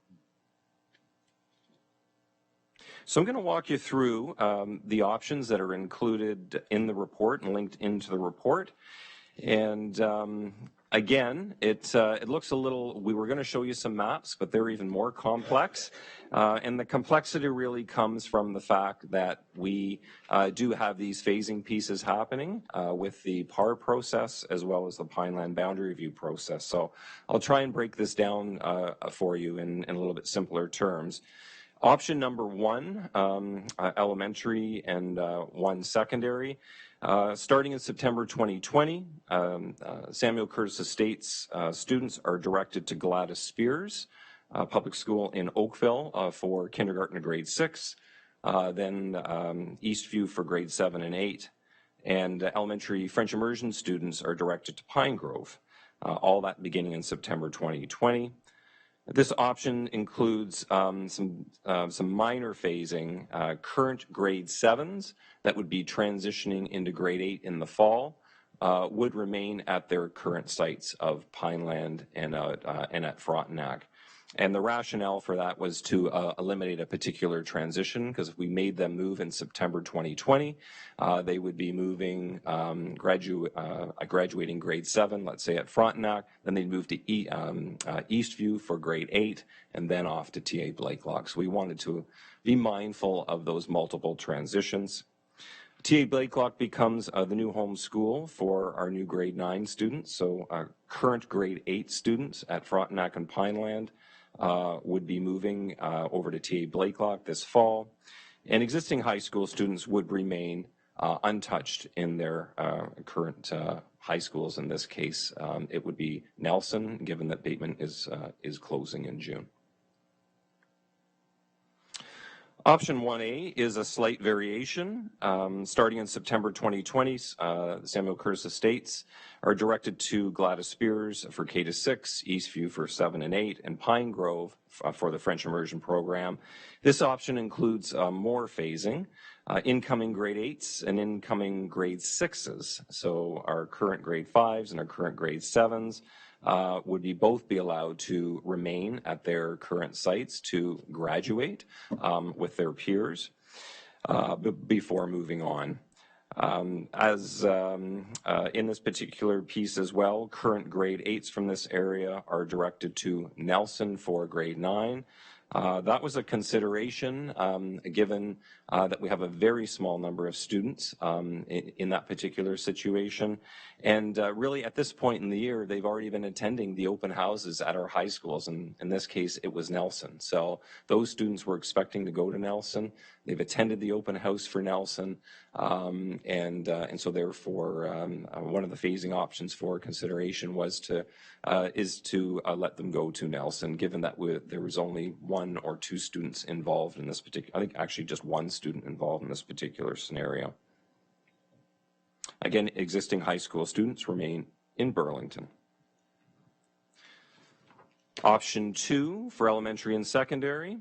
So I'm going to walk you through the options that are included in the report and linked into the report. And again, it looks a little, we were going to show you some maps, but they're even more complex. And the complexity really comes from the fact that we do have these phasing pieces happening with the PAR process as well as the Pineland boundary review process. So I'll try and break this down for you in a little bit simpler terms. Option number 1, elementary and 1 secondary. Starting in September 2020, Samuel Curtis Estates students are directed to Gladys Spears Public School in Oakville for kindergarten to grade 6, then Eastview for grade 7 and 8, and elementary French immersion students are directed to Pine Grove, all that beginning in September 2020. This option includes some minor phasing. Current grade 7s that would be transitioning into grade 8 in the fall would remain at their current sites of Pineland and at Frontenac. And the rationale for that was to eliminate a particular transition, because if we made them move in September 2020, they would be moving, graduating grade 7, let's say at Frontenac, then they'd move to Eastview for grade 8, and then off to TA Blakelock. So we wanted to be mindful of those multiple transitions. TA Blakelock becomes the new home school for our new grade 9 students. So our current grade 8 students at Frontenac and Pineland would be moving over to TA Blakelock this fall. And existing high school students would remain untouched in their current high schools. In this case, it would be Nelson, given that Bateman is closing in June. Option 1A is a slight variation. Starting in September 2020, Samuel Curtis Estates are directed to Gladys Spears for K-6, Eastview for 7 and 8, and Pine Grove for the French immersion program. This option includes more phasing, incoming grade 8s and incoming grade 6s. So our current grade 5s and our current grade 7s would both be allowed to remain at their current sites to graduate with their peers before moving on. In this particular piece as well, current grade 8s from this area are directed to Nelson for grade 9. That was a consideration given that we have a very small number of students in that particular situation. And really at this point in the year, they've already been attending the open houses at our high schools. And in this case, it was Nelson. So those students were expecting to go to Nelson. They've attended the open house for Nelson. And so therefore, one of the phasing options for consideration was to let them go to Nelson, given that there was only 1 or 2 students involved in this particular, I think actually just 1 student involved in this particular scenario. Again, existing high school students remain in Burlington. Option 2 for elementary and secondary,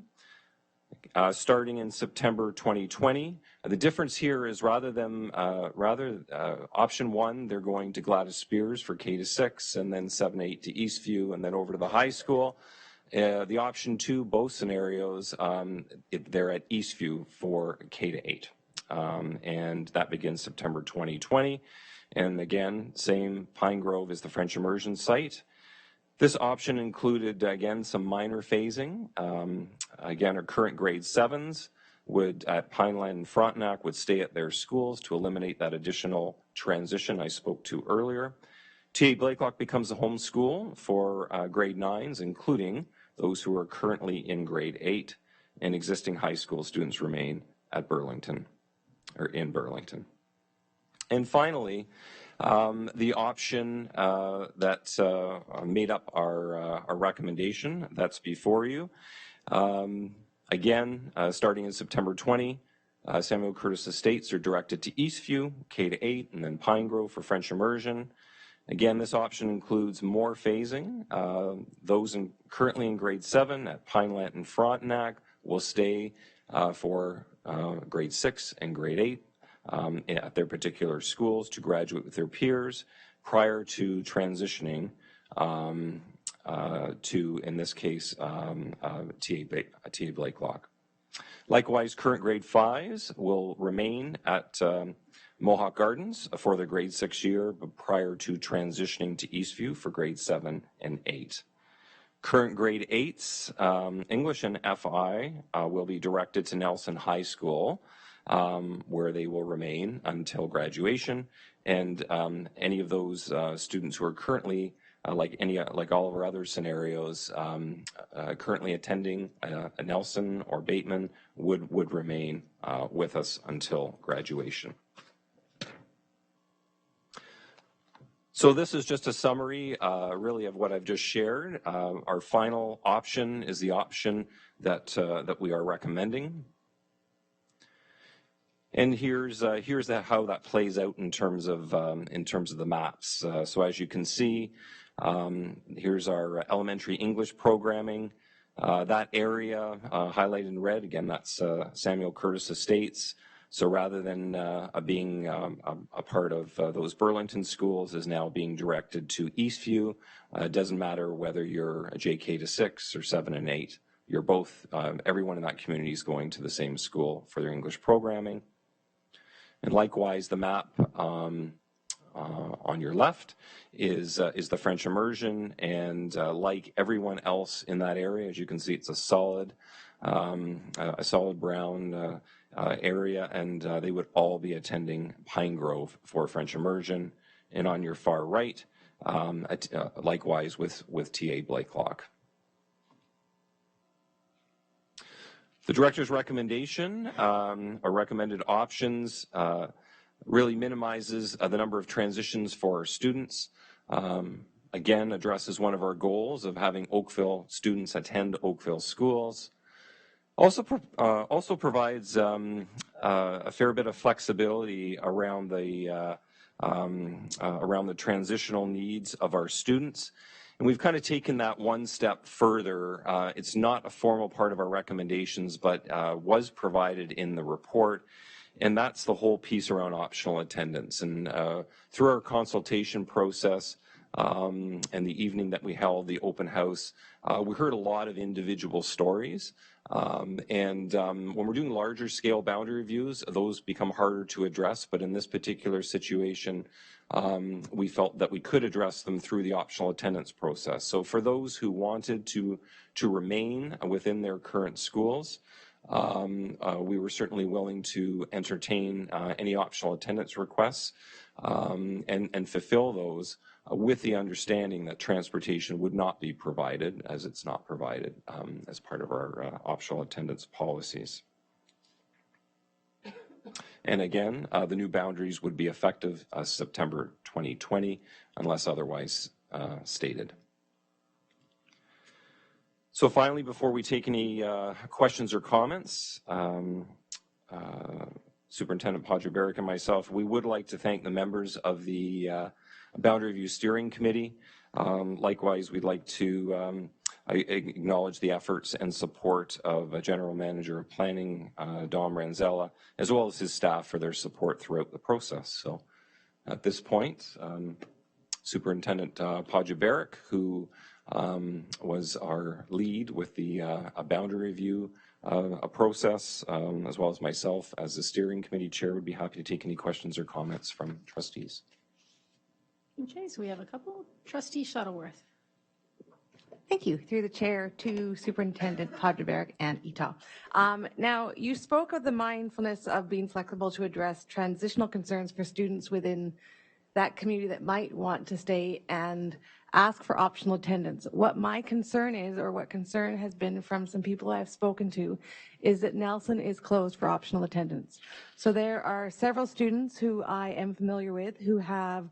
starting in September 2020. The difference here is rather option 1, they're going to Gladys Spears for K-6, and then 7-8 to Eastview, and then over to the high school. The option 2, both scenarios, they're at Eastview for K-8. And that begins September 2020. And again, same, Pine Grove is the French immersion site. This option included, again, some minor phasing. Again, our current grade 7s at Pineland and Frontenac would stay at their schools to eliminate that additional transition I spoke to earlier. TA Blakelock becomes the home school for grade 9s, including those who are currently in grade 8, and existing high school students remain at Burlington, or in Burlington. And finally, the option that made up our recommendation that's before you. Again, starting in September 20, Samuel Curtis Estates are directed to Eastview, K-8, and then Pine Grove for French immersion. Again, this option includes more phasing. Those currently in grade 7 at Pineland and Frontenac will stay for grade 6 and grade 8 at their particular schools to graduate with their peers prior to transitioning to, in this case, TA Blakelock. Likewise, current grade 5s will remain at Mohawk Gardens for their grade 6 year, but prior to transitioning to Eastview for grade 7 and 8. Current grade 8s, English and FI, will be directed to Nelson High School, where they will remain until graduation. And any of those students who are currently, like all of our other scenarios, currently attending a Nelson or Bateman would remain with us until graduation. So this is just a summary, really, of what I've just shared. Our final option is the option that we are recommending. And here's how that plays out in terms of the maps. So as you can see, here's our elementary English programming. That area highlighted in red, again, that's Samuel Curtis Estates. So rather than being a part of those Burlington schools, is now being directed to Eastview. It doesn't matter whether you're a JK to 6 or 7 and 8. You're both, everyone in that community is going to the same school for their English programming. And likewise, the map on your left is the French immersion, and like everyone else in that area, as you can see, it's a solid brown area, and they would all be attending Pine Grove for French immersion. And on your far right, likewise with TA Blakelock. The director's recommendation, or recommended options, really minimizes the number of transitions for our students. Again, addresses one of our goals of having Oakville students attend Oakville schools. Also provides a fair bit of flexibility around the transitional needs of our students. And we've kind of taken that one step further. It's not a formal part of our recommendations, but was provided in the report. And that's the whole piece around optional attendance. And through our consultation process and the evening that we held, the open house, we heard a lot of individual stories. When we're doing larger scale boundary reviews, those become harder to address. But in this particular situation, we felt that we could address them through the optional attendance process. So for those who wanted to remain within their current schools, we were certainly willing to entertain any optional attendance requests and fulfill those with the understanding that transportation would not be provided, as it's not provided as part of our optional attendance policies. And again, the new boundaries would be effective September 2020, unless otherwise stated. So finally, before we take any questions or comments, Superintendent Podger-Barrick and myself, we would like to thank the members of the Boundary Review Steering Committee. Likewise, we'd like to acknowledge the efforts and support of General Manager of Planning, Dom Ranzella, as well as his staff for their support throughout the process. So at this point, Superintendent Podger-Barrick, who was our lead with the boundary review process, as well as myself as the steering committee chair, would be happy to take any questions or comments from trustees. Okay, so we have a couple. Trustee Shuttleworth. Thank you. Through the chair to Superintendent Podger-Barrick and Ito. Now, you spoke of the mindfulness of being flexible to address transitional concerns for students within that community that might want to stay and ask for optional attendance. What my concern is, or what concern has been from some people I've spoken to, is that Nelson is closed for optional attendance. So there are several students who I am familiar with who have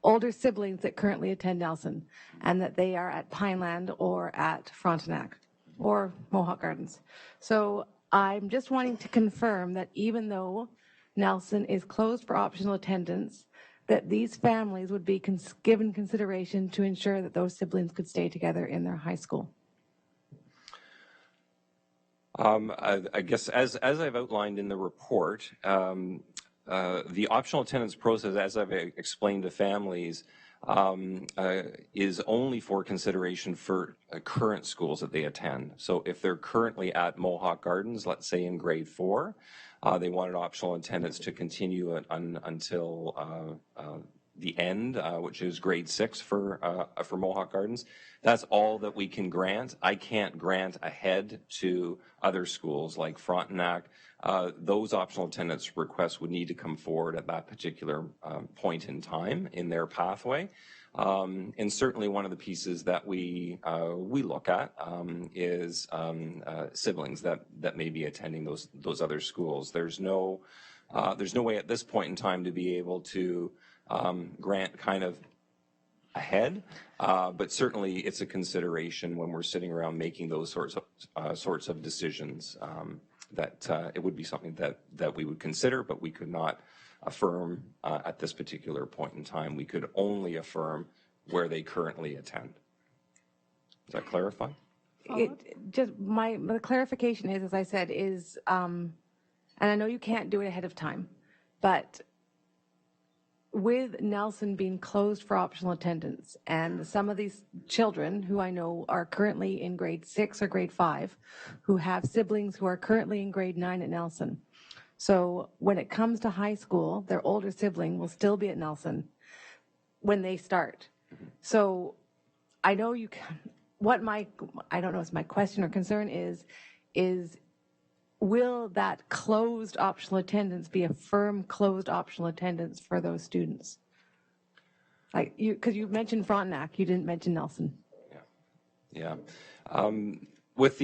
older siblings that currently attend Nelson, and that they are at Pineland or at Frontenac or Mohawk Gardens. So I'm just wanting to confirm that even though Nelson is closed for optional attendance, that these families would be given consideration to ensure that those siblings could stay together in their high school. I guess as I've outlined in the report, the optional attendance process, as I've explained to families, is only for consideration for current schools that they attend. So if they're currently at Mohawk Gardens, let's say in grade 4, they wanted optional attendance to continue until the end, which is grade 6 for Mohawk Gardens. That's all that we can grant. I can't grant ahead to other schools like Frontenac. Those optional attendance requests would need to come forward at that particular point in time in their pathway. And certainly one of the pieces that we look at is siblings that may be attending those other schools. There's no way at this point in time to be able to grant kind of ahead, but certainly it's a consideration when we're sitting around making those sorts of decisions, that it would be something that we would consider, but we could not affirm at this particular point in time. We could only affirm where they currently attend. Does that clarify? The clarification is, as I said, is, and I know you can't do it ahead of time, but with Nelson being closed for optional attendance, and some of these children who I know are currently in grade 6 or grade 5, who have siblings who are currently in grade 9 at Nelson. So when it comes to high school, their older sibling will still be at Nelson when they start. So I know you can, I don't know if my question or concern is will that closed optional attendance be a firm closed optional attendance for those students? Like because you mentioned Frontenac, you didn't mention Nelson. Yeah. With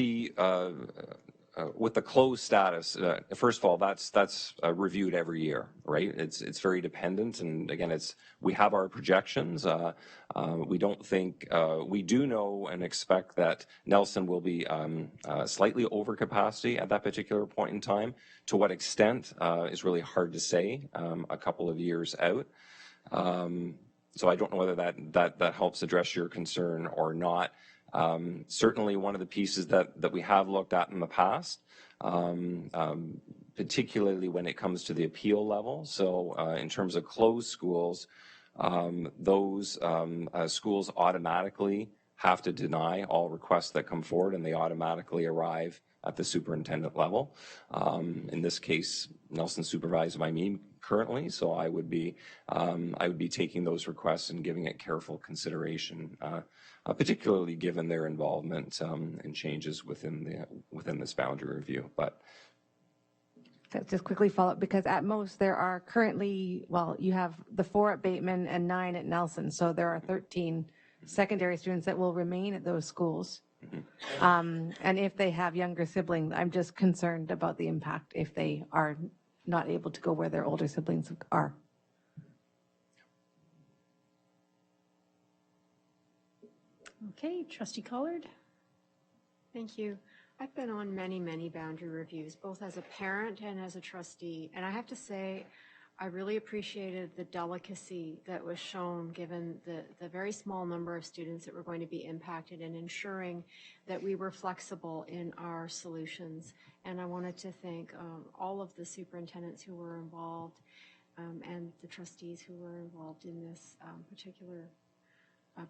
the closed status, first of all, that's reviewed every year, right? It's very dependent, and again, we have our projections. We don't think we do know and expect that Nelson will be slightly over capacity at that particular point in time. To what extent is really hard to say. A couple of years out, so I don't know whether that helps address your concern or not. Certainly one of the pieces that we have looked at in the past, particularly when it comes to the appeal level. So in terms of closed schools, those schools automatically have to deny all requests that come forward, and they automatically arrive at the superintendent level. In this case, Nelson, supervised by me, currently. So I would be taking those requests and giving it careful consideration, particularly given their involvement in changes within this boundary review. But just quickly follow up, because at most there are currently, well, you have the 4 at Bateman and 9 at Nelson, so there are 13 secondary students that will remain at those schools. And if they have younger siblings, I'm just concerned about the impact if they are not able to go where their older siblings are. Okay, Trustee Collard. Thank you. I've been on many, many boundary reviews, both as a parent and as a trustee. And I have to say, I really appreciated the delicacy that was shown given the very small number of students that were going to be impacted, and ensuring that we were flexible in our solutions. And I wanted to thank all of the superintendents who were involved and the trustees who were involved in this particular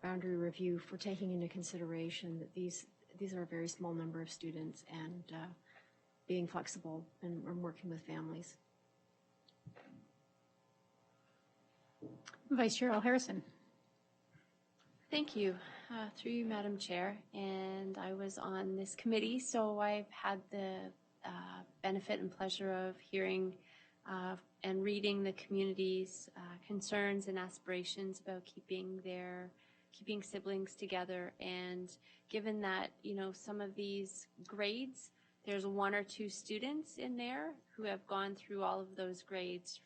boundary review for taking into consideration that these are a very small number of students, and being flexible and working with families. Vice Chair Harrison. Thank you. Through you, Madam Chair. And I was on this committee, so I've had the benefit and pleasure of hearing and reading the community's concerns and aspirations about keeping siblings together. And given that, you know, some of these grades, there's 1 or 2 students in there who have gone through all of those grades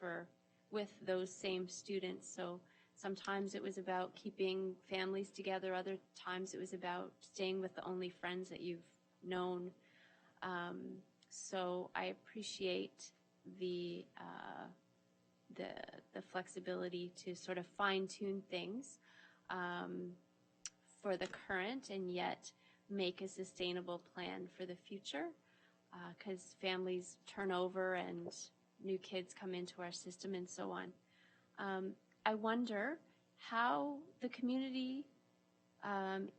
with those same students. So sometimes it was about keeping families together. Other times it was about staying with the only friends that you've known. So I appreciate the flexibility to sort of fine-tune things for the current, and yet make a sustainable plan for the future, because families turn over and new kids come into our system and so on. I wonder how the community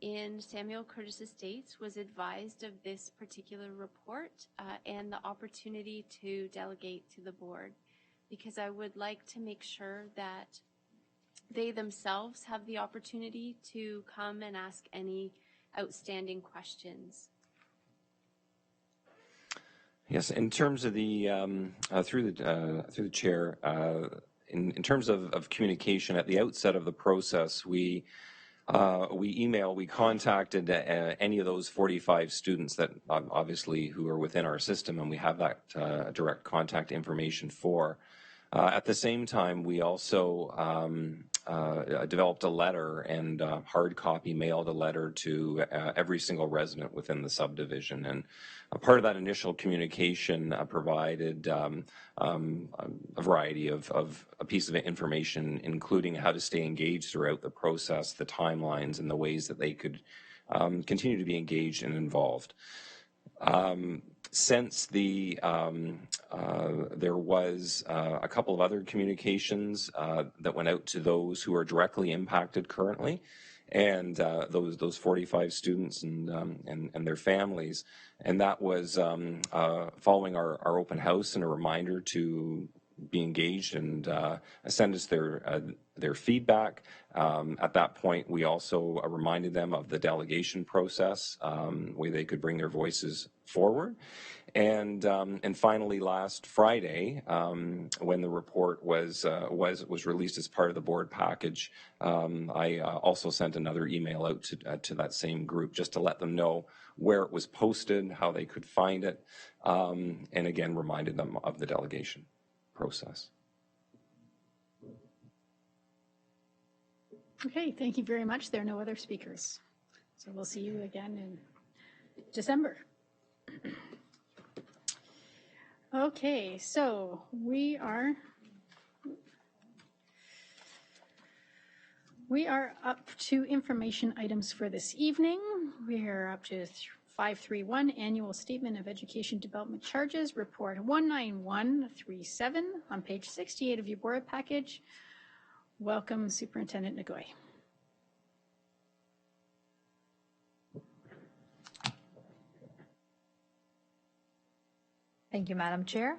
in Samuel Curtis Estates was advised of this particular report and the opportunity to delegate to the board, because I would like to make sure that they themselves have the opportunity to come and ask any outstanding questions. Yes, in terms of the through the chair, in terms of communication at the outset of the process, we contacted any of those 45 students that obviously who are within our system, and we have that direct contact information for. At the same time, we also developed a letter and hard copy mailed a letter to every single resident within the subdivision. And a part of that initial communication provided a variety of a piece of information, including how to stay engaged throughout the process, the timelines, and the ways that they could continue to be engaged and involved. Since there was a couple of other communications that went out to those who are directly impacted currently, and those 45 students and their families, and that was following our open house and a reminder to be engaged and send us their feedback. At that point, we also reminded them of the delegation process, where they could bring their voices forward. And finally, last Friday, when the report was released as part of the board package, I also sent another email out to that same group just to let them know where it was posted, how they could find it, and again reminded them of the delegation process. Okay, thank you very much. There are no other speakers. So we'll see you again in December. Okay, so we are up to information items for this evening. We are up to 531, Annual Statement of Education Development Charges, Report 19137 on page 68 of your board package. Welcome, Superintendent Ngoy. Thank you, Madam Chair.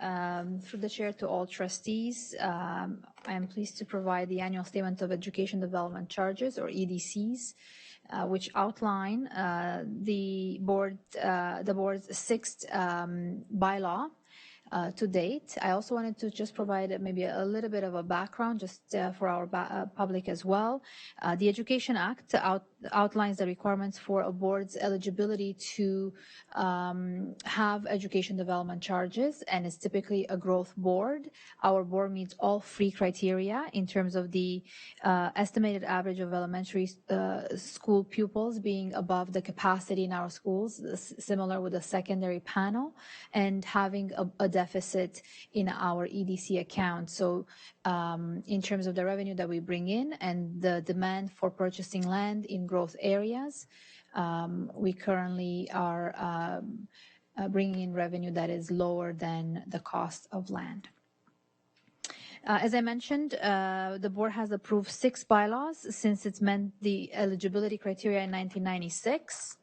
Through the chair to all trustees, I am pleased to provide the annual statement of education development charges, or EDCs, which outline the board's sixth bylaw to date. I also wanted to just provide maybe a little bit of a background just for our public as well. The Education Act outlines the requirements for a board's eligibility to have education development charges, and it's typically a growth board. Our board meets all three criteria in terms of the estimated average of elementary school pupils being above the capacity in our schools, similar with the secondary panel, and having a deficit in our EDC account. So in terms of the revenue that we bring in and the demand for purchasing land in growth areas, we currently are bringing in revenue that is lower than the cost of land. As I mentioned, the board has approved 6 bylaws since it's met the eligibility criteria in 1996.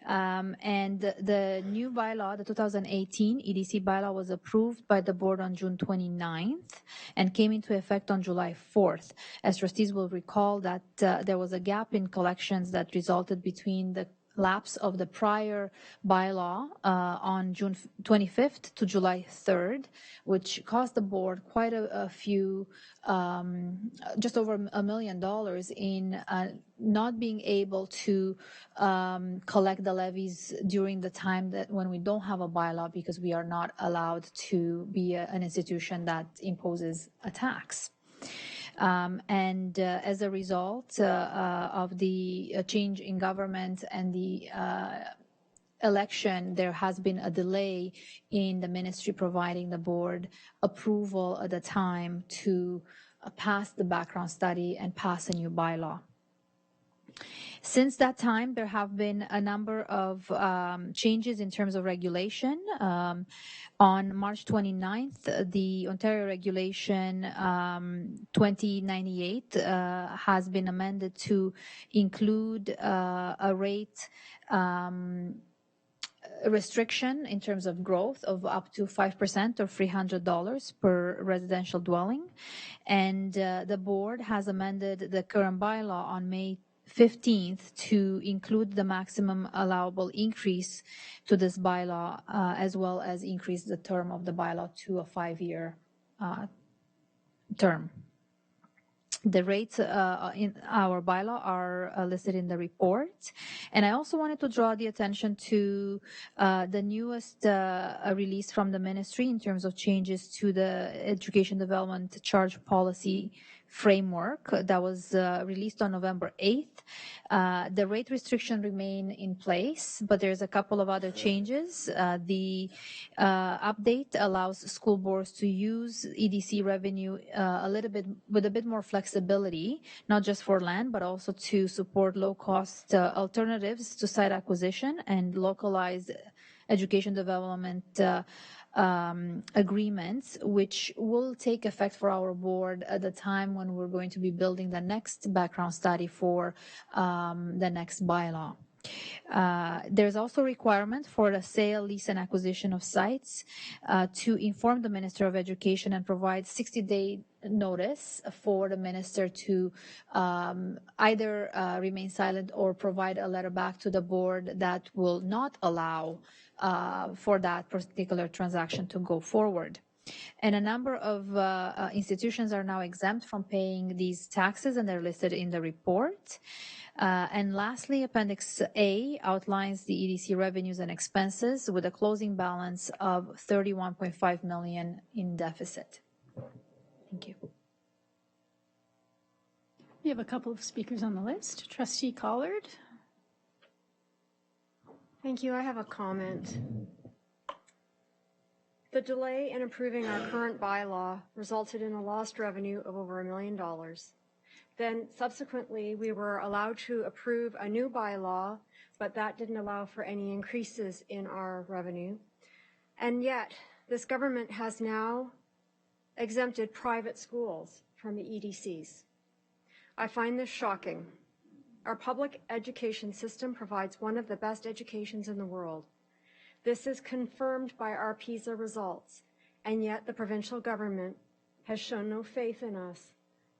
And the new bylaw, the 2018 EDC bylaw, was approved by the board on June 29th and came into effect on July 4th. As trustees will recall that there was a gap in collections that resulted between the lapse of the prior bylaw on June 25th to July 3rd, which cost the board quite a few, just over $1 million in not being able to collect the levies during the time that when we don't have a bylaw, because we are not allowed to be an institution that imposes a tax. And as a result of the change in government and the election, there has been a delay in the ministry providing the board approval at the time to pass the background study and pass a new bylaw. Since that time, there have been a number of changes in terms of regulation. On March 29th, the Ontario Regulation 2098 has been amended to include a rate restriction in terms of growth of up to 5% or $300 per residential dwelling. And the board has amended the current bylaw on May 15th to include the maximum allowable increase to this bylaw, as well as increase the term of the bylaw to a 5-year term. The rates in our bylaw are listed in the report. And I also wanted to draw the attention to the newest release from the ministry in terms of changes to the education development charge policy framework that was released on November 8th. The rate restriction remain in place, but there's a couple of other changes. The update allows school boards to use EDC revenue a little bit with a bit more flexibility, not just for land, but also to support low-cost alternatives to site acquisition and localized education development agreements, which will take effect for our board at the time when we're going to be building the next background study for the next bylaw. There's also a requirement for the sale, lease, and acquisition of sites to inform the Minister of Education and provide 60-day notice for the minister to either remain silent or provide a letter back to the board that will not allow for that particular transaction to go forward. And a number of institutions are now exempt from paying these taxes, and they're listed in the report. And lastly, Appendix A outlines the EDC revenues and expenses with a closing balance of $31.5 million in deficit. Thank you. We have a couple of speakers on the list. Trustee Collard. Thank you. I have a comment. The delay in approving our current bylaw resulted in a lost revenue of over $1 million. Then subsequently, we were allowed to approve a new bylaw, but that didn't allow for any increases in our revenue. And yet, this government has now exempted private schools from the EDCs. I find this shocking. Our public education system provides one of the best educations in the world. This is confirmed by our PISA results. and yet the provincial government has shown no faith in us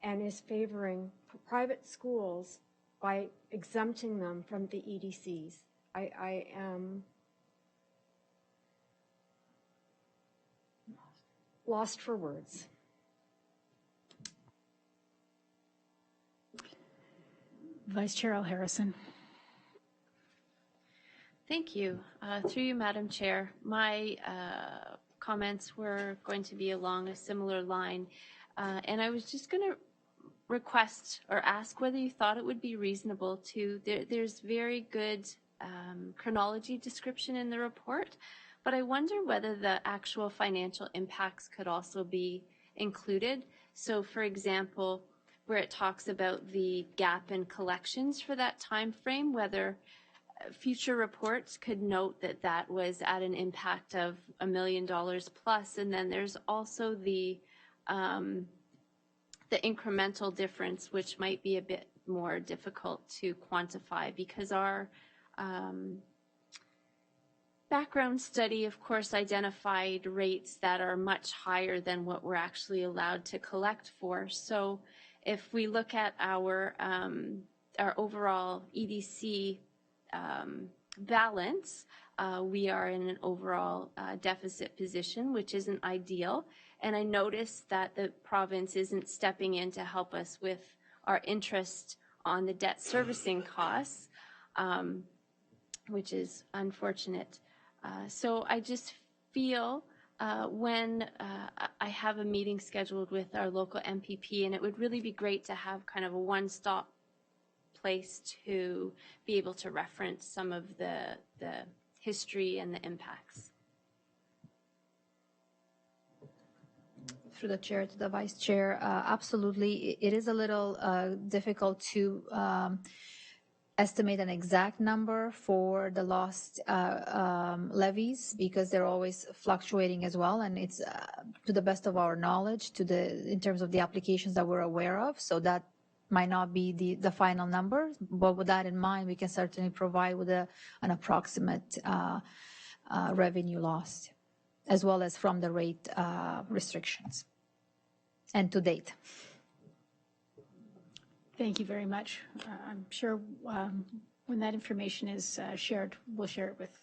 and is favoring private schools by exempting them from the EDCs. I am lost for words. Vice Chair Al Harrison. Thank you. Through you, Madam Chair, my comments were going to be along a similar line, and I was just going to request or ask whether you thought it would be reasonable to, there's very good chronology description in the report, but I wonder whether the actual financial impacts could also be included. So for example, where it talks about the gap in collections for that time frame, whether future reports could note that that was at an impact of $1 million plus, and then there's also the incremental difference, which might be a bit more difficult to quantify because our background study, of course, identified rates that are much higher than what we're actually allowed to collect for. So if we look at our overall EDC balance, we are in an overall deficit position, which isn't ideal. And I noticed that the province isn't stepping in to help us with our interest on the debt servicing costs, which is unfortunate. So I just feel when I have a meeting scheduled with our local MPP, and it would really be great to have kind of a one-stop place to be able to reference some of the history and the impacts. Through the chair to the vice chair, absolutely. It is a little difficult to estimate an exact number for the lost levies because they're always fluctuating as well, and it's to the best of our knowledge in terms of the applications that we're aware of. So that might not be the final number, but with that in mind, we can certainly provide with an approximate revenue lost, as well as from the rate restrictions and to date. Thank you very much. I'm sure when that information is shared, we'll share it with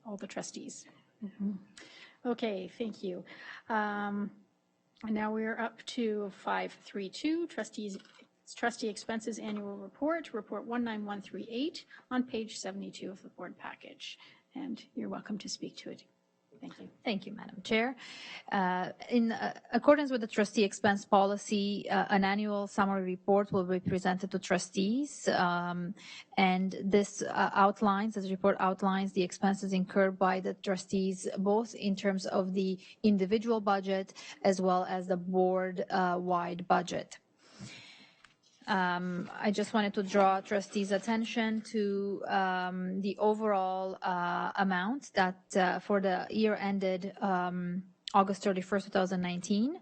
all the trustees. Mm-hmm. Okay, thank you. And now we're up to 532, Trustee Expenses Annual Report, Report 19138 on page 72 of the board package. And you're welcome to speak to it. Thank you. Thank you, Madam Chair. In accordance with the trustee expense policy, an annual summary report will be presented to trustees, and this report outlines the expenses incurred by the trustees, both in terms of the individual budget as well as the board-wide budget. I just wanted to draw trustees' attention to the overall amount that for the year ended August 31st, 2019.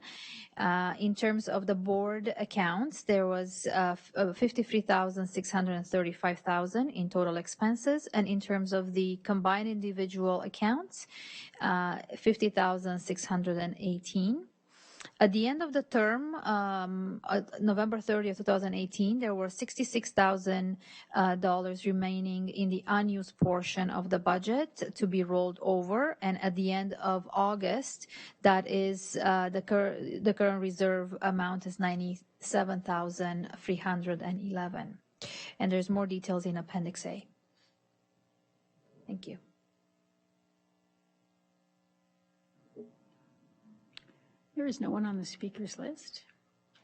In terms of the board accounts, there was $53,635,000 in total expenses, and in terms of the combined individual accounts, $50,618. At the end of the term, November 30th, 2018, there were $66,000 remaining in the unused portion of the budget to be rolled over. And at the end of August, that is the current reserve amount is $97,311. And there's more details in Appendix A. Thank you. There is no one on the speakers list.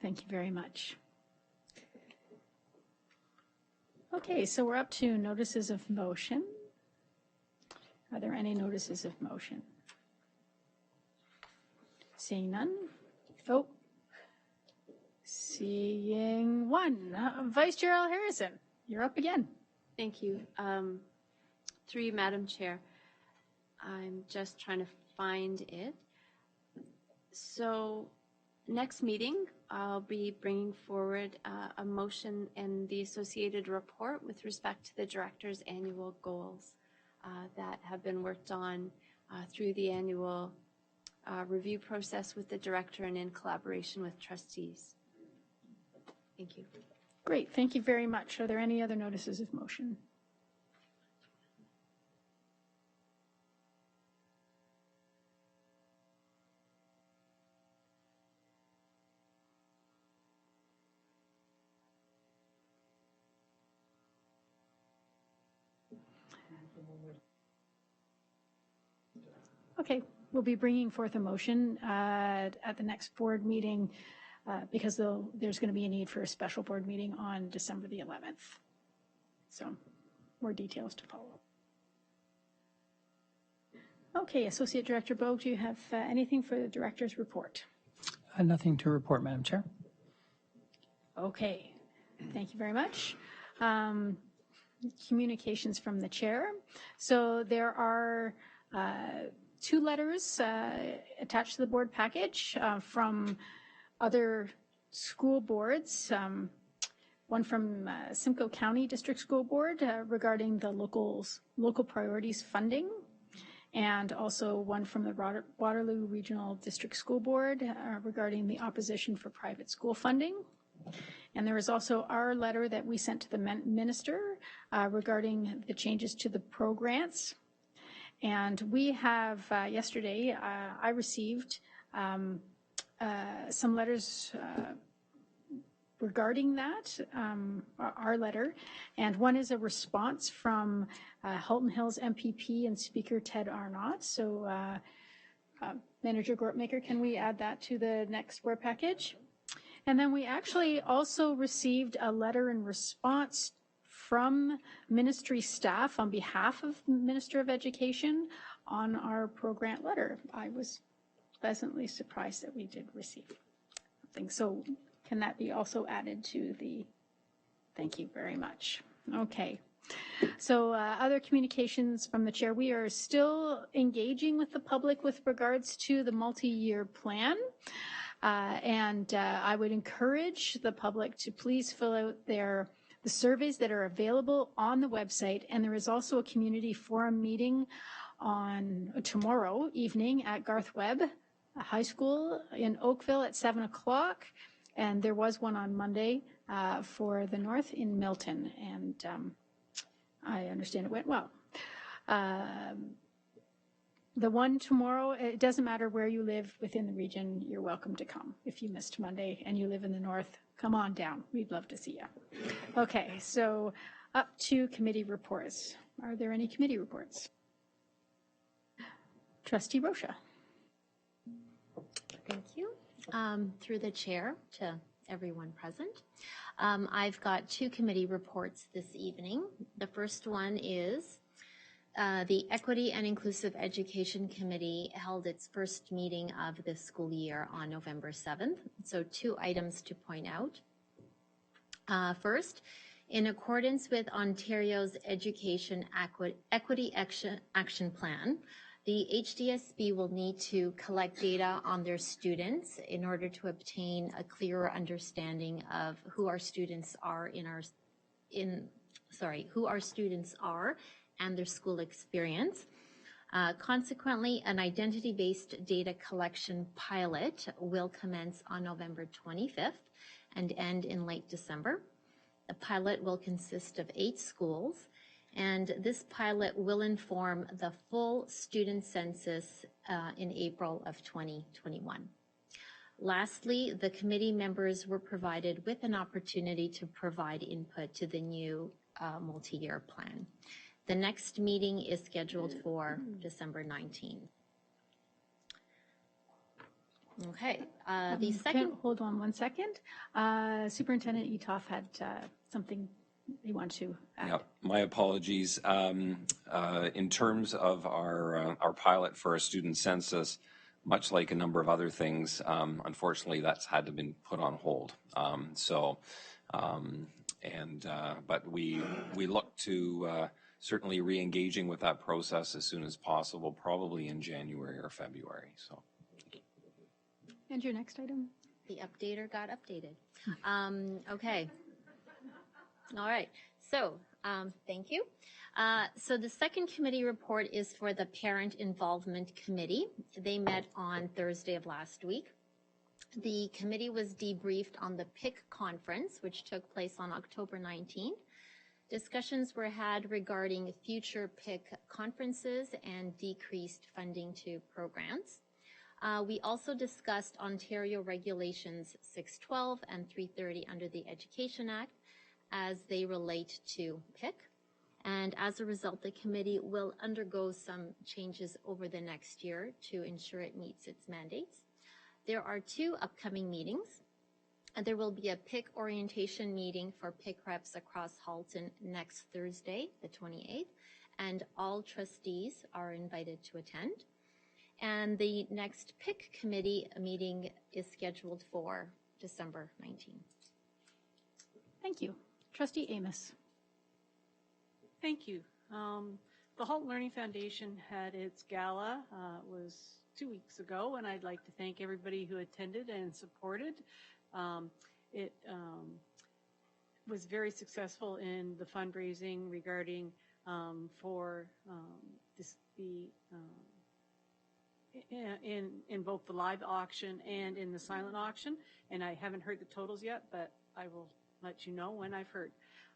Thank you very much. Okay, so we're up to notices of motion. Are there any notices of motion? Seeing none. Oh, seeing one. Vice Chair Al Harrison, you're up again. Thank you. Through you, Madam Chair. I'm just trying to find it. So next meeting, I'll be bringing forward a motion and the associated report with respect to the director's annual goals that have been worked on through the annual review process with the director and in collaboration with trustees. Thank you. Great, thank you very much. Are there any other notices of motion? Okay, we'll be bringing forth a motion at the next board meeting because there's going to be a need for a special board meeting on December the 11th. So more details to follow. Okay, Associate Director Bogue, do you have anything for the director's report? Nothing to report, Madam Chair. Okay, thank you very much. Communications from the chair. So there are 2 letters attached to the board package from other school boards. One from Simcoe County District School Board regarding the local priorities funding, and also one from the Waterloo Regional District School Board regarding the opposition for private school funding. And there is also our letter that we sent to the minister regarding the changes to the pro-grants. And we have, yesterday, I received some letters regarding that, our letter. And one is a response from Halton Hills MPP and Speaker Ted Arnott. So Manager Gortmaker, can we add that to the next board package? And then we actually also received a letter in response from ministry staff on behalf of the Minister of Education on our pro-grant letter. I was pleasantly surprised that we did receive something. So can that be also added to the, thank you very much. Okay. So other communications from the chair. We are still engaging with the public with regards to the multi-year plan. And I would encourage the public to please fill out the surveys that are available on the website. And there is also a community forum meeting on tomorrow evening at Garth Webb High School in Oakville at 7 o'clock. And there was one on Monday for the North in Milton. And I understand it went well. The one tomorrow, it doesn't matter where you live within the region, you're welcome to come. If you missed Monday and you live in the North, come on down. We'd love to see you. Okay, so up to committee reports. Are there any committee reports? Trustee Rocha. Thank you. Through the chair to everyone present. I've got 2 committee reports this evening. The first one is the Equity and Inclusive Education Committee held its first meeting of this school year on November 7th. So 2 items to point out. First, in accordance with Ontario's Education Equity Action Plan, the HDSB will need to collect data on their students in order to obtain a clearer understanding of who our students are who our students are and their school experience. Consequently, an identity-based data collection pilot will commence on November 25th and end in late December. The pilot will consist of 8 schools, and this pilot will inform the full student census in April of 2021. Lastly, the committee members were provided with an opportunity to provide input to the new multi-year plan. The next meeting is scheduled for December 19th. Okay, the second... Hold on one second. Superintendent Etoff had something he wanted to add. Yeah, my apologies. In terms of our pilot for a student census, much like a number of other things, unfortunately, that's had to been put on hold. But we look to certainly re-engaging with that process as soon as possible, probably in January or February. So. And your next item? The updater got updated. Okay. All right. So Thank you. So the second committee report is for the Parent Involvement Committee. They met on Thursday of last week. The committee was debriefed on the PIC conference, which took place on October 19th. Discussions were had regarding future PIC conferences and decreased funding to programs. We also discussed Ontario Regulations 612 and 330 under the Education Act as they relate to PIC. And as a result, the committee will undergo some changes over the next year to ensure it meets its mandates. There are 2 upcoming meetings. There will be a PIC orientation meeting for PIC reps across Halton next Thursday, the 28th, and all trustees are invited to attend. And the next PIC committee meeting is scheduled for December 19th. Thank you. Trustee Amos. Thank you. The Halton Learning Foundation had its gala. It was 2 weeks ago, and I'd like to thank everybody who attended and supported. It was very successful in the fundraising regarding for in both the live auction and in the silent auction, and I haven't heard the totals yet, but I will let you know when I've heard.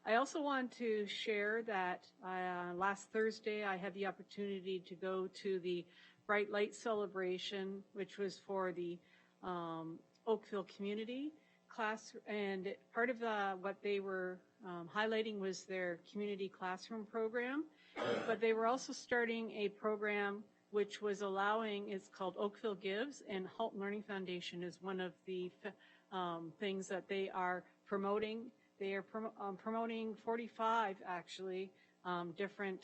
I also want to share that last Thursday I had the opportunity to go to the Bright Light celebration, which was for the Oakville community class, and part of what they were highlighting was their community classroom program, but they were also starting a program which was allowing, it's called Oakville Gives, and Halton Learning Foundation is one of the things that they are promoting. They are promoting 45 actually different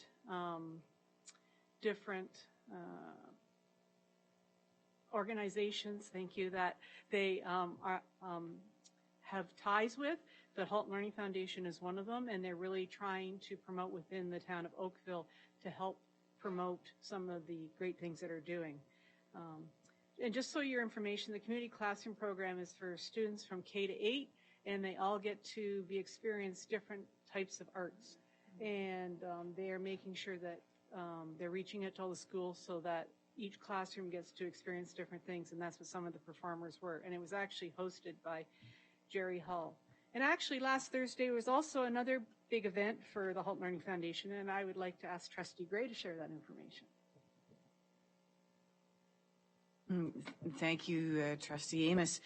organizations, thank you, that they have ties with, but Halton Learning Foundation is one of them, and they're really trying to promote within the town of Oakville to help promote some of the great things that are doing. And just so your information, the community classroom program is for students from K to 8, and they all get to experience different types of arts. And they are making sure that they're reaching out to all the schools so that each classroom gets to experience different things, and that's what some of the performers were. And it was actually hosted by Jerry Hull. And actually last Thursday was also another big event for the Halton Learning Foundation, and I would like to ask Trustee Gray to share that information. Thank you, Trustee Amos.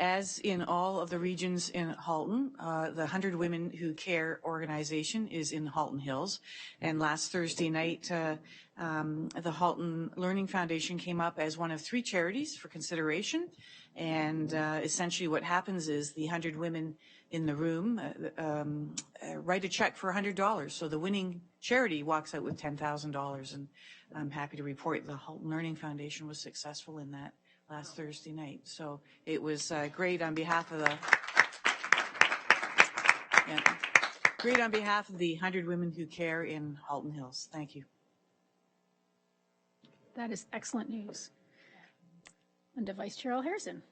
As in all of the regions in Halton, the 100 Women Who Care organization is in Halton Hills. And last Thursday night, the Halton Learning Foundation came up as one of 3 charities for consideration. And essentially what happens is the 100 women in the room write a check for $100. So the winning charity walks out with $10,000. And I'm happy to report the Halton Learning Foundation was successful in that last Thursday night. So it was great on behalf of the 100 Women Who Care in Halton Hills. Thank you. That is excellent news. And to Vice Chair Harrison.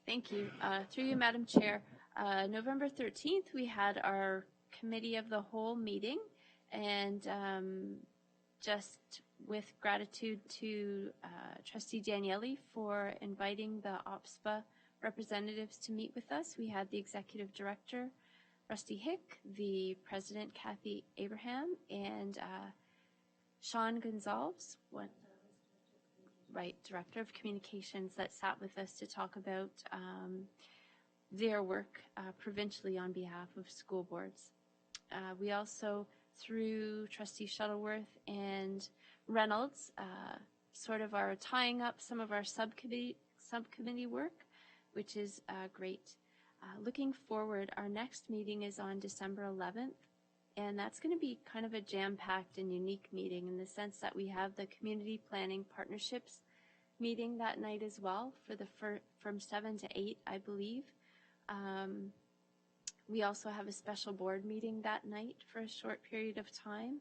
Thank you. Through you, Madam Chair. November 13th, we had our Committee of the Whole meeting, and just with gratitude to Trustee Daniele for inviting the OPSPA representatives to meet with us. We had the Executive Director, Rusty Hick, the President, Kathy Abraham, and Sean Gonzalez, Director of Communications, that sat with us to talk about their work provincially on behalf of school boards. We also, through Trustee Shuttleworth and Reynolds, sort of are tying up some of our subcommittee work, which is great. Looking forward, our next meeting is on December 11th, and that's going to be kind of a jam-packed and unique meeting in the sense that we have the Community Planning Partnerships meeting that night as well from 7 to 8, I believe. We also have a special board meeting that night for a short period of time.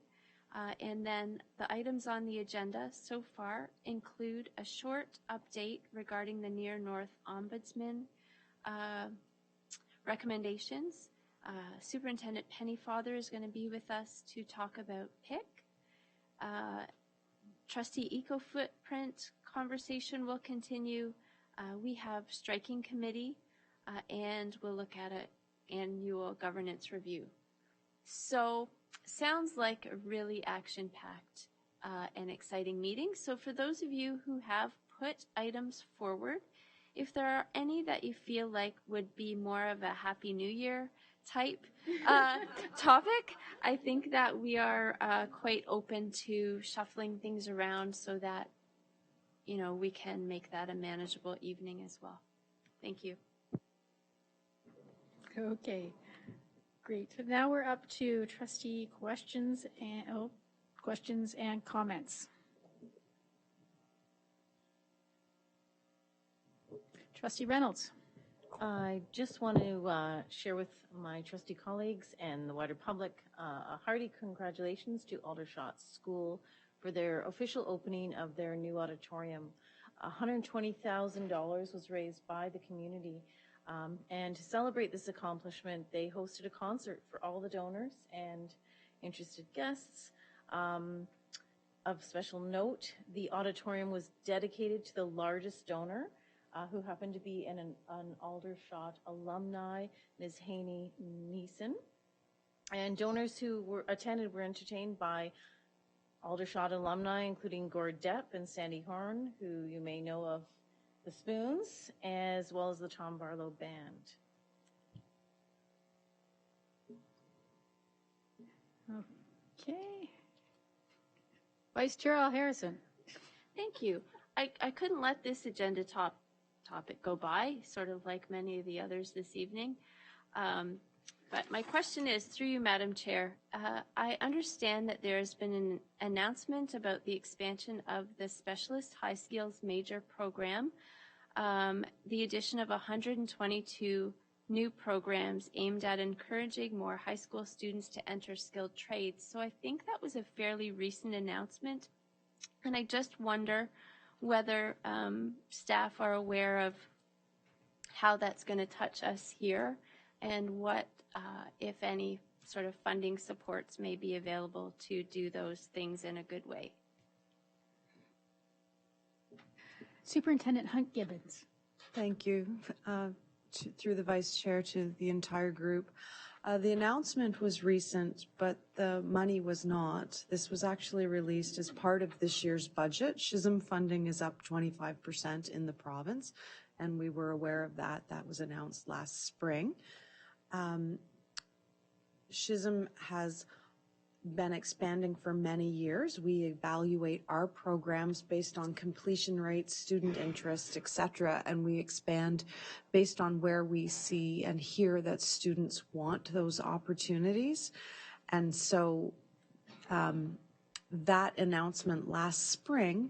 And then the items on the agenda so far include a short update regarding the Near North Ombudsman recommendations, Superintendent Pennyfather is going to be with us to talk about PIC. Trustee Eco-Footprint conversation will continue. We have striking committee, and we'll look at an annual governance review. So sounds like a really action-packed and exciting meeting. So for those of you who have put items forward, if there are any that you feel like would be more of a Happy New Year type topic, I think that we are quite open to shuffling things around so that, you know, we can make that a manageable evening as well. Thank you. Okay, great. So now we're up to trustee questions and comments. Trustee Reynolds. I just want to share with my trustee colleagues and the wider public a hearty congratulations to Aldershot School for their official opening of their new auditorium. $120,000 was raised by the community. And to celebrate this accomplishment, they hosted a concert for all the donors and interested guests. Of special note, the auditorium was dedicated to the largest donor, who happened to be an Aldershot alumni, Ms. Haney Neeson. And donors who attended were entertained by Aldershot alumni, including Gord Depp and Sandy Horn, who you may know of the Spoons, as well as the Tom Barlow Band. Okay. Vice Chair Al Harrison. Thank you. I couldn't let this agenda topic go by, sort of like many of the others this evening. But my question is, through you, Madam Chair, I understand that there has been an announcement about the expansion of the Specialist High Skills Major Program, the addition of 122 new programs aimed at encouraging more high school students to enter skilled trades. So I think that was a fairly recent announcement, and I just wonder whether staff are aware of how that's going to touch us here and what, if any, sort of funding supports may be available to do those things in a good way. Superintendent Hunt Gibbons. Thank you. Through the Vice Chair to the entire group. The announcement was recent, but the money was not. This was actually released as part of this year's budget. SHISM funding is up 25% in the province, and we were aware of that. That was announced last spring. SHISM has been expanding for many years. We evaluate our programs based on completion rates, student interest, etc., and we expand based on where we see and hear that students want those opportunities. And so that announcement last spring,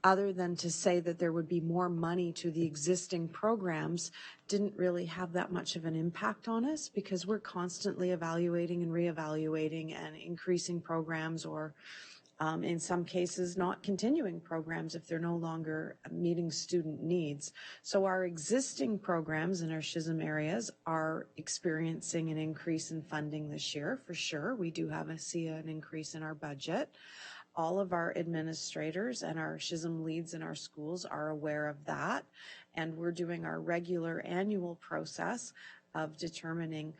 other than to say that there would be more money to the existing programs, didn't really have that much of an impact on us because we're constantly evaluating and reevaluating and increasing programs, or in some cases not continuing programs if they're no longer meeting student needs. So our existing programs in our SHISM areas are experiencing an increase in funding this year, for sure. We do see an increase in our budget. All of our administrators and our SHISM leads in our schools are aware of that, and we're doing our regular annual process of determining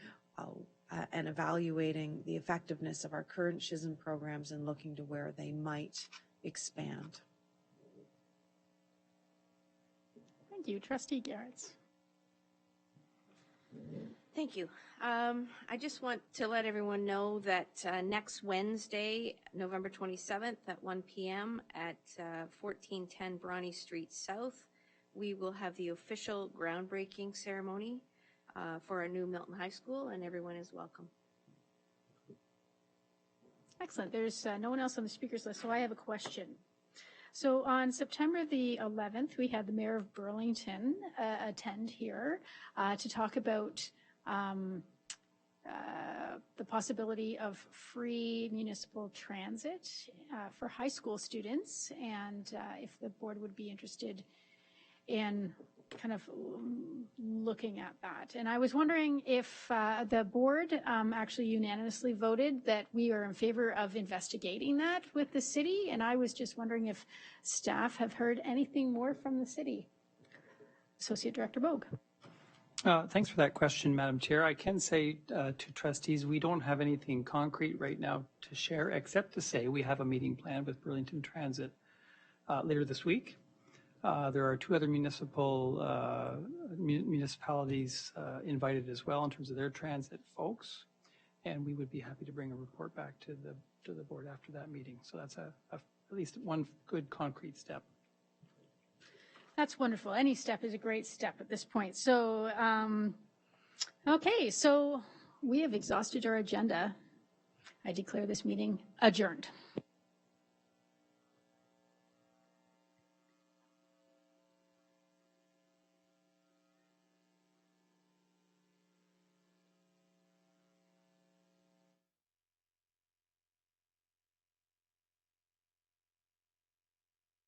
and evaluating the effectiveness of our current SHISM programs and looking to where they might expand. Thank you. Trustee Garretts. Thank you. I just want to let everyone know that next Wednesday, November 27th at 1 p.m. at 1410 Bronte Street South, we will have the official groundbreaking ceremony for our new Milton High School, and everyone is welcome. Excellent. There's no one else on the speakers list, so I have a question. So on September the 11th, we had the Mayor of Burlington attend here to talk about the possibility of free municipal transit for high school students, and if the board would be interested in kind of looking at that. And I was wondering if the board actually unanimously voted that we are in favor of investigating that with the city. And I was just wondering if staff have heard anything more from the city. Associate Director Bogue. Thanks for that question, Madam Chair. I can say to trustees, we don't have anything concrete right now to share, except to say we have a meeting planned with Burlington Transit later this week. There are 2 other municipalities invited as well in terms of their transit folks, and we would be happy to bring a report back to the board after that meeting. So that's at least one good concrete step. That's wonderful. Any step is a great step at this point. So, okay, so we have exhausted our agenda. I declare this meeting adjourned.